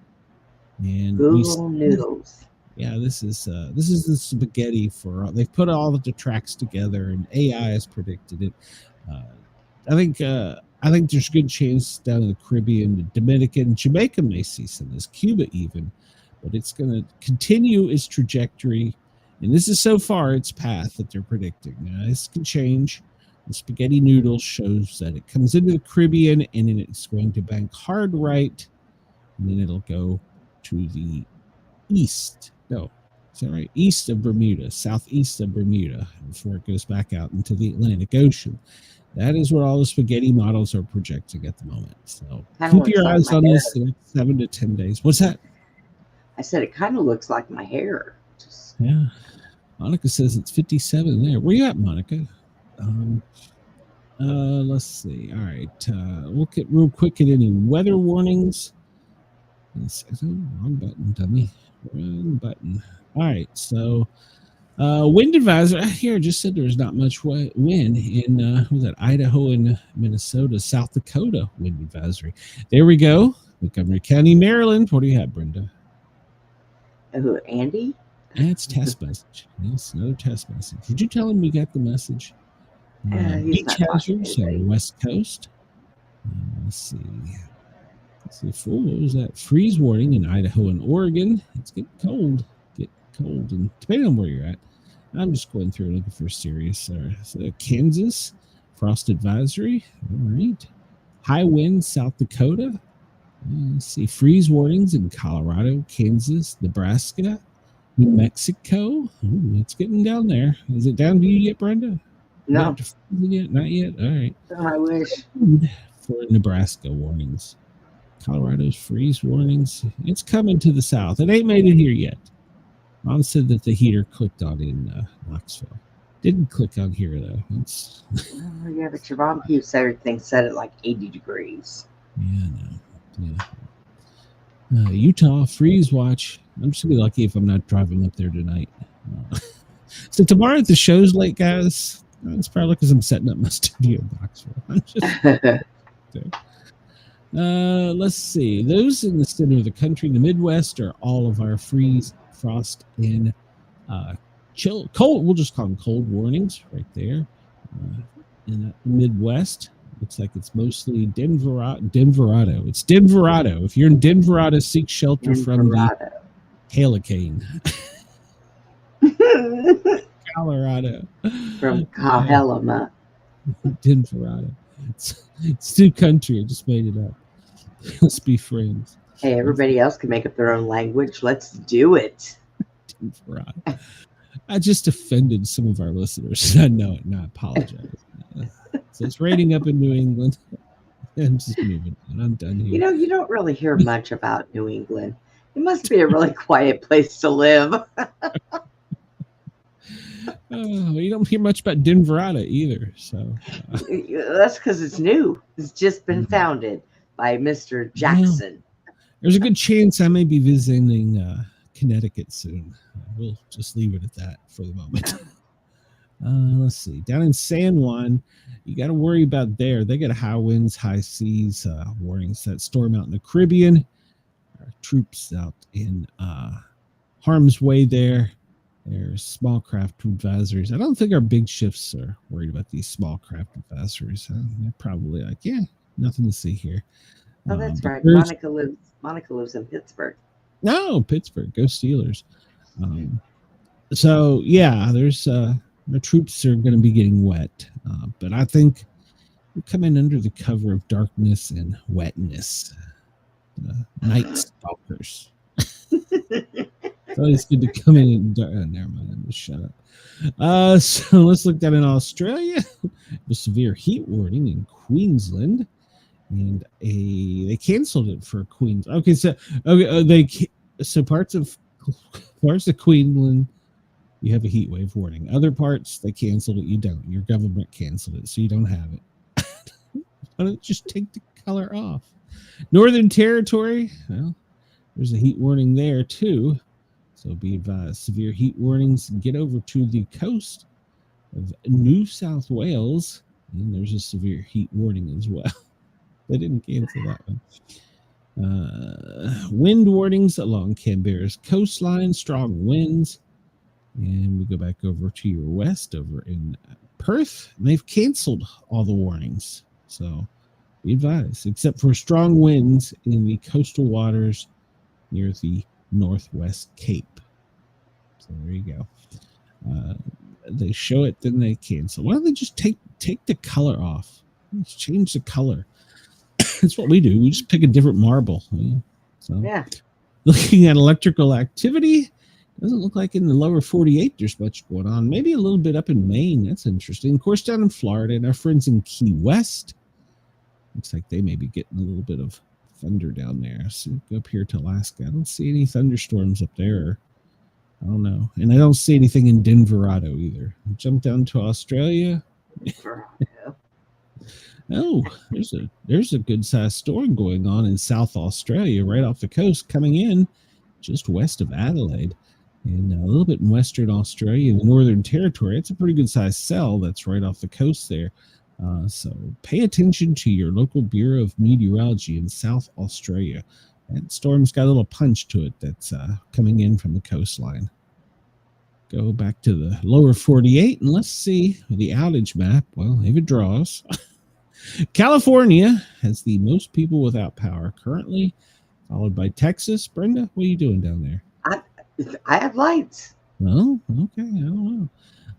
And Google Noodles. Yeah, this is the spaghetti for. They've put all of the tracks together, and AI has predicted it. I think there's a good chance down in the Caribbean, the Dominican, Jamaica may see some of this, Cuba even, but it's going to continue its trajectory. And this is so far its path that they're predicting. Now, this can change. The spaghetti noodle shows that it comes into the Caribbean, and then it's going to bank hard right, and then it'll go to the east. No, is that right? East of Bermuda, southeast of Bermuda, before it goes back out into the Atlantic Ocean. That is where all the spaghetti models are projecting at the moment. So keep your eyes on this in 7 to 10 days. What's that? I said it kind of looks like my hair. Yeah. Monica says it's 57 there. Where you at, Monica? Let's see. All right. We'll get real quick at any weather warnings. Wrong button, dummy. Wrong button. All right. So wind advisory here just said there's not much wind in was that Idaho and Minnesota, South Dakota wind advisory. There we go. Montgomery County, Maryland. What do you have, Brenda? Who, Andy? That's test message. Yes, another test message. Did you tell him we got the message? He's Beach not talking hazards to on the anybody. West Coast. Let's see. What was that? Freeze warning in Idaho and Oregon. It's getting cold. And depending on where you're at, I'm just going through looking for serious. Kansas, frost advisory. All right. High winds, South Dakota. Let's see. Freeze warnings in Colorado, Kansas, Nebraska, New Mexico. Ooh, it's getting down there. Is it down to you yet, Brenda? No. Not yet. All right. I wish. For Nebraska warnings. Colorado's freeze warnings. It's coming to the south. It ain't made it here yet. Mom said that the heater clicked on in Knoxville. Didn't click on here, though. Yeah, but your mom keeps everything set at like 80 degrees. Yeah, no. Yeah. Utah freeze watch. I'm just going to be lucky if I'm not driving up there tonight. So tomorrow the show's late, guys. It's probably because I'm setting up my studio in Knoxville. I'm just... let's see. Those in the center of the country, the Midwest, are all of our freeze, frost, and chill, cold. We'll just call them cold warnings right there. In the Midwest, looks like it's mostly Denverado. It's Denverado. If you're in Denverado, seek shelter from the hurricane. Colorado. From Kahelama. Denverado. It's new country. I just made it up. Let's be friends. Hey, everybody else can make up their own language. Let's do it. Denverado. I just offended some of our listeners. I know it, and I apologize. So it's raining up in New England. I'm just moving on. I'm done here. You know, you don't really hear much about New England. It must be a really quiet place to live. You don't hear much about Denverado either. So that's because it's new. It's just been founded by Mr. Jackson. Well, there's a good chance I may be visiting Connecticut soon. We'll just leave it at that for the moment. Let's see. Down in San Juan, you got to worry about there. They got high winds, high seas warnings. That storm out in the Caribbean. Our troops out in harm's way there. There's small craft advisories. I don't think our big ships are worried about these small craft advisories. They're probably like, yeah, nothing to see here. Oh, that's right. Monica lives in Pittsburgh. No, Pittsburgh. Go Steelers. So yeah, there's the troops are going to be getting wet, but I think we're coming under the cover of darkness and wetness. Night stalkers. It's always good to come in and never mind. I'm just shut up. So let's look down in Australia. The severe heat warning in Queensland, and they canceled it for Queens. Okay, so parts of Queensland, you have a heat wave warning. Other parts they canceled it. You don't. Your government canceled it, so you don't have it. Why don't you just take the color off? Northern Territory. Well, there's a heat warning there too. So be advised, severe heat warnings. Get over to the coast of New South Wales, and there's a severe heat warning as well. They didn't cancel that one. Wind warnings along Canberra's coastline, strong winds. And we go back over to your west, over in Perth, and they've canceled all the warnings. So be advised, except for strong winds in the coastal waters near the Northwest Cape. So there you go. They show it, then they cancel. Why don't they just take the color off? Let's change the color. That's what we do. We just pick a different marble. So yeah. Looking at electrical activity, doesn't look like in the lower 48 there's much going on. Maybe a little bit up in Maine. That's interesting. Of course, down in Florida and our friends in Key West, looks like they may be getting a little bit of thunder down there. So go up here to Alaska. I don't see any thunderstorms up there. I don't know. And I don't see anything in Denverado either. Jump down to Australia. Oh, there's a good sized storm going on in South Australia, right off the coast, coming in just west of Adelaide. And a little bit in Western Australia, the Northern Territory. It's a pretty good sized cell that's right off the coast there. So pay attention to your local Bureau of Meteorology in South Australia. That storm's got a little punch to it that's coming in from the coastline. Go back to the lower 48 and let's see the outage map. Well, if it draws. California has the most people without power currently, followed by Texas. Brenda, what are you doing down there? I have lights. Oh, okay. I don't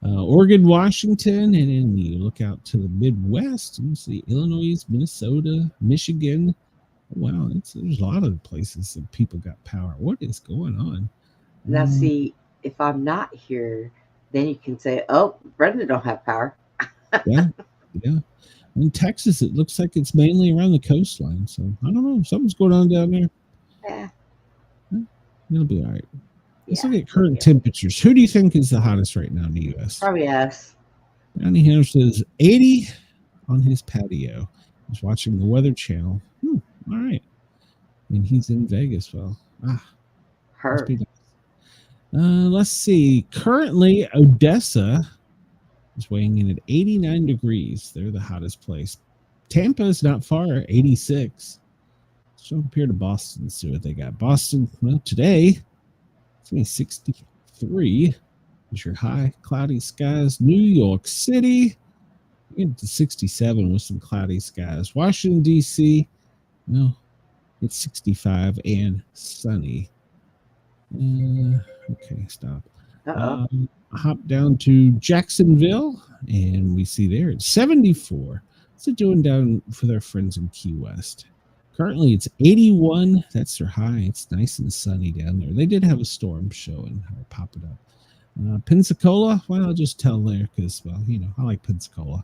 know. Oregon, Washington, and then you look out to the Midwest and you see Illinois, Minnesota, Michigan. Wow, there's a lot of places that people got power. What is going on? Now, see, if I'm not here, then you can say, "Oh, Brenda don't have power." Yeah. In Texas, it looks like it's mainly around the coastline. So I don't know. Something's going on down there. Yeah. It'll be all right. Let's look at current temperatures. Who do you think is the hottest right now in the U.S.? Probably us. Downey here says 80 on his patio. He's watching the Weather Channel. All right. And he's in Vegas. Well, Her. Let's see. Currently, Odessa is weighing in at 89 degrees. They're the hottest place. Tampa is not far, 86. So compare to Boston, see what they got. Boston, well, today, it's going to be 63 is your high. Cloudy skies. New York City, get to 67 with some cloudy skies. Washington, D.C., well, it's 65 and sunny. Okay, stop. Hop down to Jacksonville, and we see there it's 74. What's it doing down for their friends in Key West? Currently, it's 81. That's their high. It's nice and sunny down there. They did have a storm showing. I'll pop it up. Pensacola, well, I'll just tell there because, well, I like Pensacola.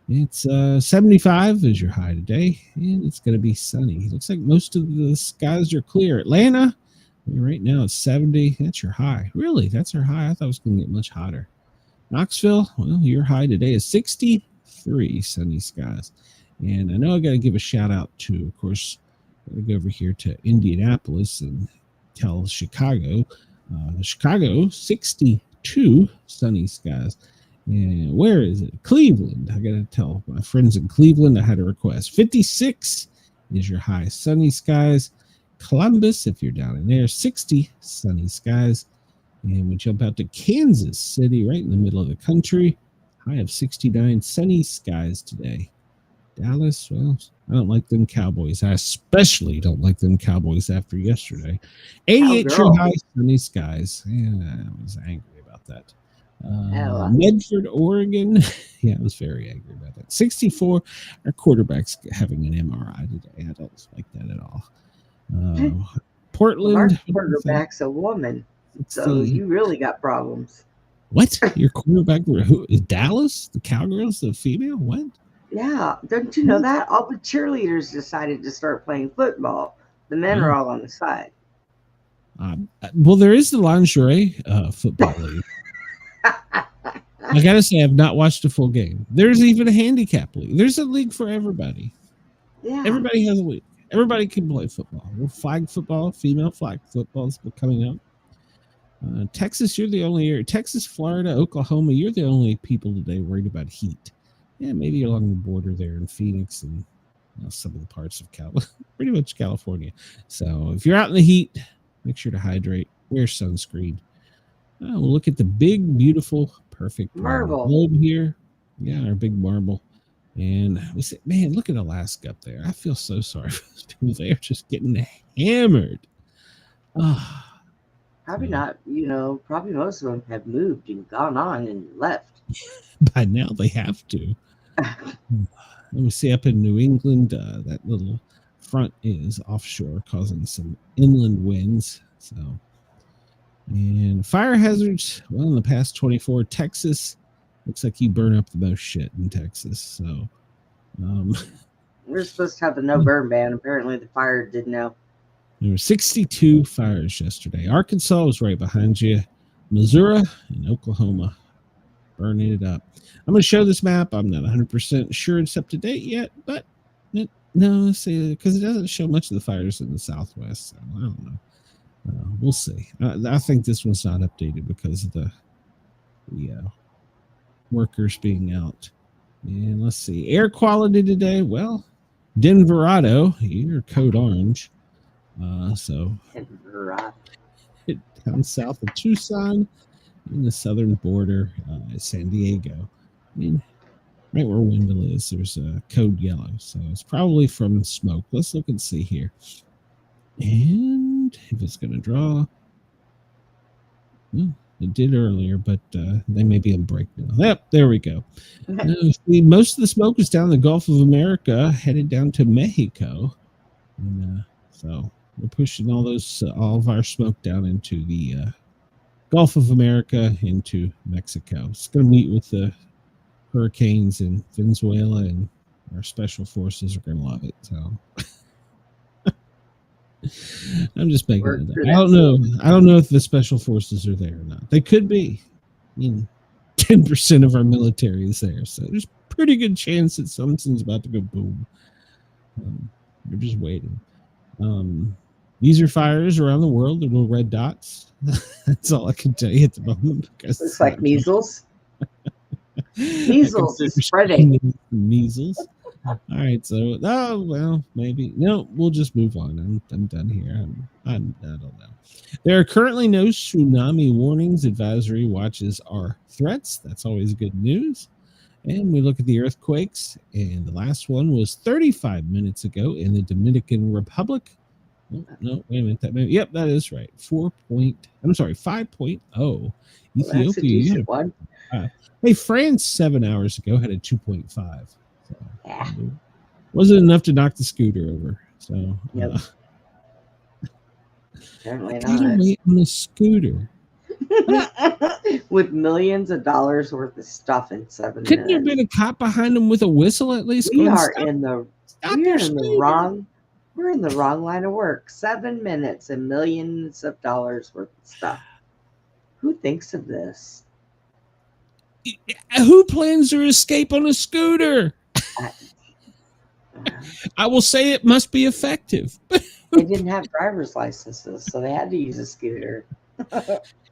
It's 75 is your high today, and it's going to be sunny. It looks like most of the skies are clear. Atlanta, right now it's 70. That's your high. Really? That's our high? I thought it was going to get much hotter. Knoxville, well, your high today is 63 sunny skies. And I know I got to give a shout out to, of course, I go over here to Indianapolis and tell Chicago. Chicago, 62 sunny skies. And where is it? Cleveland. I got to tell my friends in Cleveland I had a request. 56 is your high. Sunny skies. Columbus, if you're down in there, 60 sunny skies. And we jump out to Kansas City, right in the middle of the country. High of 69 sunny skies today. Dallas, well, I don't like them Cowboys. I especially don't like them Cowboys after yesterday. 88 your high, sunny skies. Yeah, I was angry about that. Medford, Oregon. Yeah, I was very angry about that. 64. Our quarterback's having an MRI today. I don't like that at all. Portland. Our quarterback's a woman, so you really got problems. What? Your quarterback? Who is Dallas? The Cowgirls, the female? What? Yeah, don't you know that? All the cheerleaders decided to start playing football. The men are all on the side. Well, there is the lingerie football league. I gotta say, I've not watched a full game. There's even a handicap league. There's a league for everybody. Yeah, everybody has a league. Everybody can play football. Well, flag football, female flag football is coming up. Texas, you're the only area. Texas, Florida, Oklahoma, you're the only people today worried about heat. Yeah, maybe along the border there in Phoenix and some of the parts of pretty much California. So if you're out in the heat, make sure to hydrate. Wear sunscreen. We'll look at the big, beautiful, perfect marble globe here. Yeah, our big marble. And we say, man, look at Alaska up there. I feel so sorry for those people. They are just getting hammered. Probably not, probably most of them have moved and gone on and left. By now they have to. Let me see up in New England, that little front is offshore causing some inland winds. So, and fire hazards, well, in the past 24, Texas, looks like you burn up the most shit in Texas. So, we're supposed to have the no burn ban. Apparently the fire didn't know. There were 62 fires yesterday. Arkansas was right behind you. Missouri and Oklahoma burning it up. I'm going to show this map. I'm not 100% sure it's up to date yet, but no, see, because it doesn't show much of the fires in the Southwest. So I don't know. We'll see. I think this one's not updated because of the workers being out. And let's see. Air quality today. Well, Denverado, you're code orange. So Denverado. down south of Tucson, in the southern border, San Diego. I mean, right where Wendell is, there's a code yellow. So it's probably from smoke. Let's look and see here. And if it's going to draw, well, it did earlier, but they may be on break now. Yep, there we go. See, most of the smoke is down the Gulf of America, headed down to Mexico. And so we're pushing all of our smoke down into the Gulf of America, into Mexico. It's going to meet with the hurricanes in Venezuela, and our special forces are going to love it. So I'm just making it up. I don't know if the special forces are there or not. They could be. I mean, 10% of our military is there, so there's a pretty good chance that something's about to go boom. We're just waiting. These are fires around the world. They're little red dots. That's all I can tell you at the moment. Looks like measles. Measles is spreading. Measles. All right, so maybe no. We'll just move on. I'm done here. I don't know. There are currently no tsunami warnings. Advisory watches are threats. That's always good news. And we look at the earthquakes, and the last one was 35 minutes ago in the Dominican Republic. Oh, no, wait a minute. Yep, that is right. 5.0. Ethiopia. One. Hey, France 7 hours ago had a 2.5. So, wasn't enough to knock the scooter over. So, yep. Apparently not. On a scooter. With millions of dollars worth of stuff in 7 minutes. Couldn't there have been a cop behind him with a whistle at least? We're in the wrong line of work. 7 minutes and millions of dollars worth of stuff. Who thinks of this? Who plans to escape on a scooter? I will say it must be effective. They didn't have driver's licenses, so they had to use a scooter.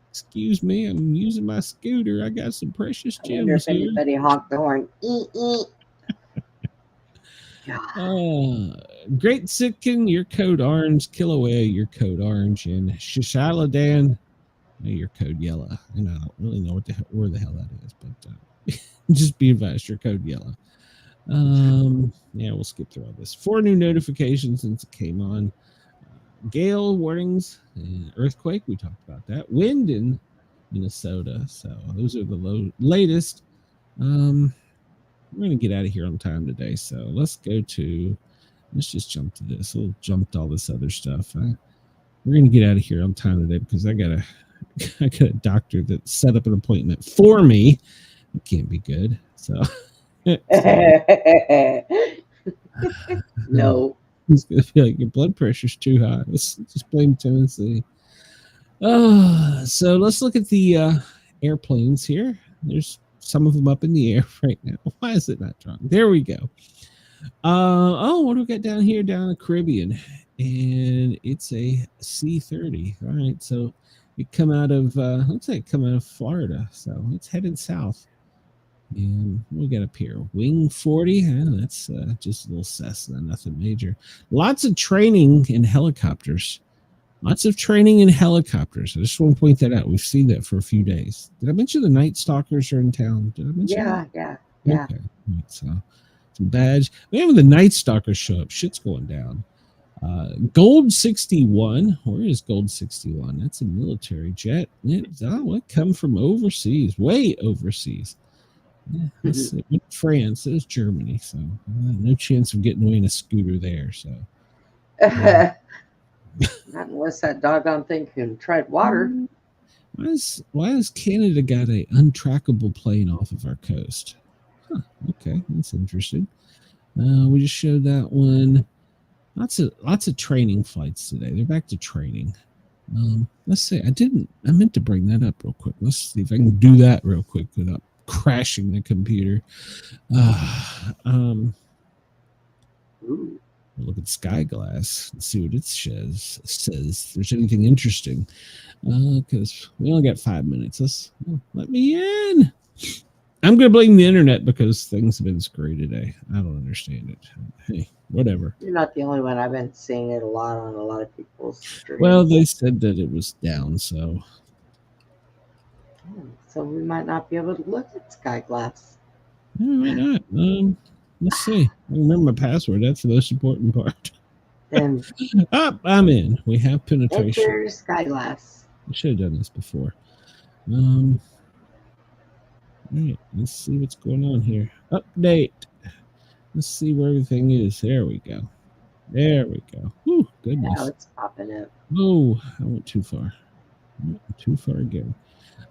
Excuse me, I'm using my scooter. I got some precious gems. I wonder if anybody honked the horn. Great Sitkin, your code orange. Kilauea, your code orange. And Shishiladan, your code yellow. And I don't really know where the hell that is, but just be advised, your code yellow. We'll skip through all this. 4 new notifications since it came on. Gale warnings and earthquake. We talked about that. Wind in Minnesota. So those are the latest. We're going to get out of here on time today. So let's just jump to this. We'll jump to all this other stuff. We're going to get out of here on time today because I got a doctor that set up an appointment for me. It can't be good. So no. It's going to feel like your blood pressure's too high. Let's just blame Tennessee. So let's look at the airplanes here. There's some of them up in the air right now. Why is it not drawing? There we go. What do we got down here, down in the Caribbean? And it's a C-30. All right, so it come out of, looks like it come out of Florida. So it's headed south. And we got up here, Wing 40. That's just a little Cessna, nothing major. Lots of training in helicopters. I just want to point that out. We've seen that for a few days. Did I mention the Night Stalkers are in town? Did I mention that? Yeah. Okay. So some badge. When the Night Stalkers show up, shit's going down. Gold 61. Where is Gold 61? That's a military jet. It come from overseas, way overseas. It's France. It's Germany, so no chance of getting away in a scooter there. So, not unless that doggone thing can tread water. Why has Canada got a untrackable plane off of our coast? Okay, that's interesting. We just showed that one. Lots of training flights today. They're back to training. Let's see. I meant to bring that up real quick. Let's see if I can do that real quick without crashing the computer. Look at Skyglass and see what it says. If there's anything interesting, because we only got 5 minutes. Let me in. I'm going to blame the internet because things have been screwy today. I don't understand it. Hey, whatever. You're not the only one. I've been seeing it a lot on a lot of people's streams. Well, they said that it was down, so. So we might not be able to look at Sky Glass. No, we might not. Let's see. I remember my password. That's the most important part. Then I'm in. We have penetration. enter Sky Glass. We should have done this before. All right, let's see what's going on here. Update. Let's see where everything is. There we go. There we go. Whew, goodness. Now it's popping up. Oh, I went too far. I went too far again.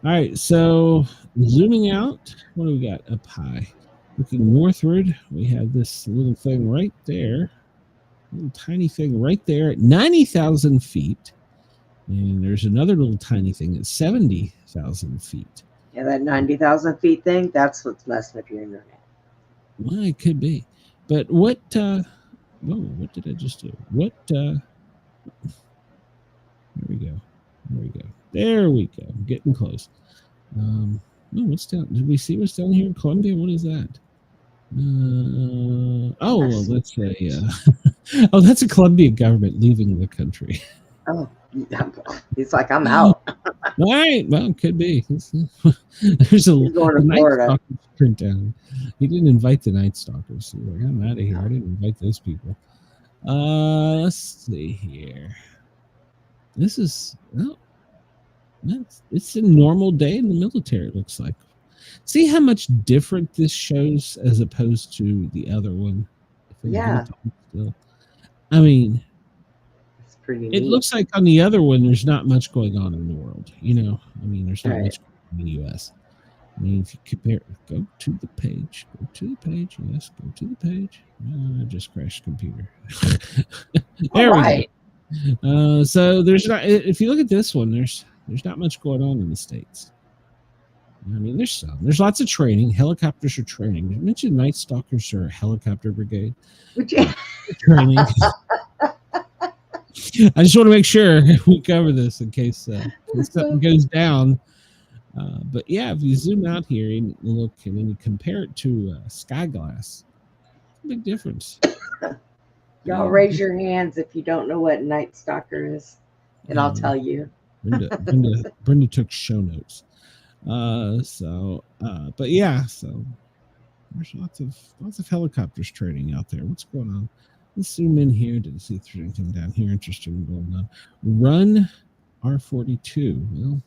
All right, so zooming out, what do we got up high? Looking northward, we have this little thing right there. Little tiny thing right there at 90,000 feet. And there's another little tiny thing at 70,000 feet. Yeah, that 90,000 feet thing, that's what's messing up your internet. Well, it could be. But what, whoa, what did I just do? What, there we go. There we go. There we go. Getting close. Oh, what's down? Did we see what's down here in Colombia? What is that? Oh, well, that's a, oh, that's a Colombian government leaving the country. Oh, he's like, I'm out. All right, well, it could be. There's a Night Stalkers print down. He didn't invite the Night Stalkers. So like, I'm out of here. I didn't invite those people. Let's see here. This is it's a normal day in the military. It looks like. See how much different this shows as opposed to the other one. Yeah. Still. I mean. Pretty it neat. looks like on the other one there's not much going on in the world, I mean there's not much going on in the US. I mean, if you compare, go to the page, yes, go to the page. I just crashed the computer. There we go. So there's not, if you look at this one, there's not much going on in the States. I mean, there's lots of training. Helicopters are training. You mentioned Night Stalkers are a helicopter brigade. Training. I just want to make sure we cover this in case something goes down. But yeah, if you zoom out here and look and then you compare it to Sky Glass, big difference. Y'all raise your hands if you don't know what Night Stalker is, and I'll tell you. Brenda took show notes. But yeah, so there's lots of helicopters training out there. What's going on? Let's zoom in here to see if there's anything down here interesting going on. Run R42. Well,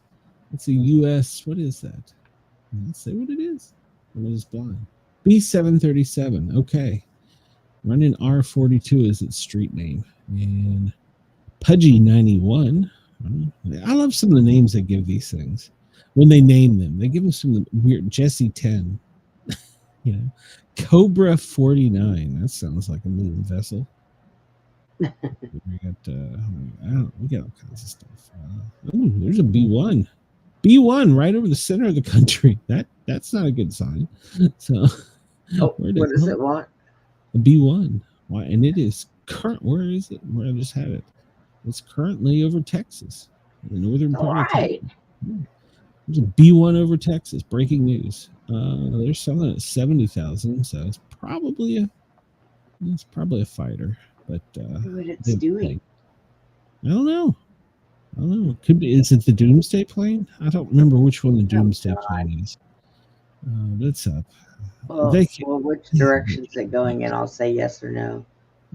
it's a US. What is that? Let's say what it is. I'm just blind. B737. Okay. Running R42 is its street name. And Pudgy 91. I love some of the names they give these things. When they name them, they give them some weird Jesse 10. Cobra 49. That sounds like a moving vessel. We got all kinds of stuff. There's a B1. B1 right over the center of the country. That's not a good sign. So, what does it want? A B1. Why? And it is current. Where is it? Where I just had it. It's currently over Texas, the northern part of Texas. There's a B1 over Texas. Breaking news. There's something at 70,000, so it's probably a fighter. But what it's doing? I don't know. Could be. Is it the Doomsday plane? I don't remember which one the Doomsday plane is. But it's up. Well, which direction is it going in? I'll say yes or no.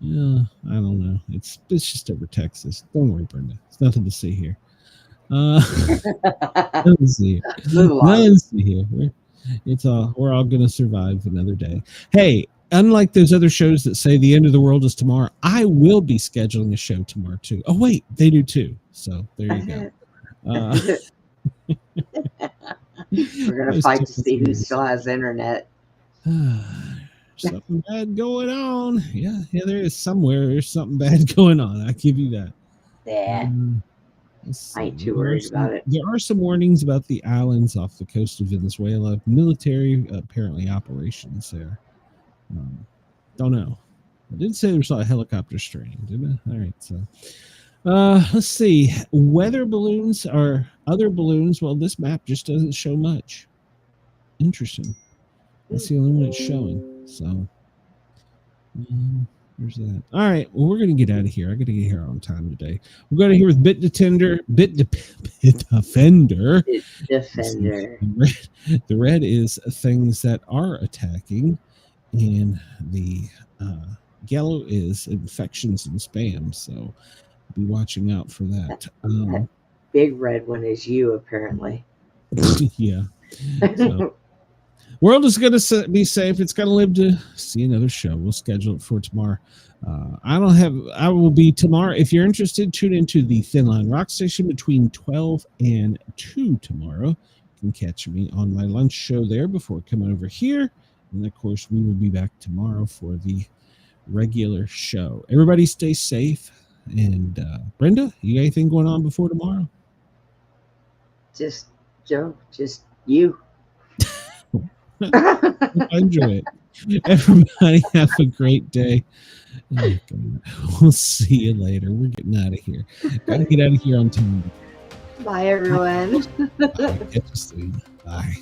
Yeah, I don't know. It's just over Texas. Don't worry, Brenda. It's nothing to see here. Let's see. Let's see here. We're all gonna survive another day. Hey, unlike those other shows that say the end of the world is tomorrow, I will be scheduling a show tomorrow too. Oh wait, they do too. So there you go. We're gonna fight to see who still has internet. Something bad going on. Yeah, there is somewhere. There's something bad going on. I give you that. Yeah. I ain't too worried about it. There are some warnings about the islands off the coast of Venezuela. Military, apparently, operations there. Don't know. I did say there was a lot of helicopter training, didn't I? All right, so let's see. Weather balloons or other balloons. Well, this map just doesn't show much. Interesting. That's the only one it's showing. So there's that. All right. Well, we're going to get out of here. I got to get here on time today. We're going to hear with Bit Defender. The red is things that are attacking, and the yellow is infections and spam. So be watching out for that. That big red one is you, apparently. Yeah. So, world is going to be safe. It's going to live to see another show. We'll schedule it for tomorrow. I will be tomorrow. If you're interested, tune into the Thin Line Rock Station between 12 and 2 tomorrow. You can catch me on my lunch show there before coming over here. And of course, we will be back tomorrow for the regular show. Everybody stay safe. And Brenda, you got anything going on before tomorrow? Just Joe, just you. Enjoy it. Everybody have a great day. We'll see you later. We're getting out of here. Gotta get out of here on time. Bye, everyone. Catch you soon. Bye.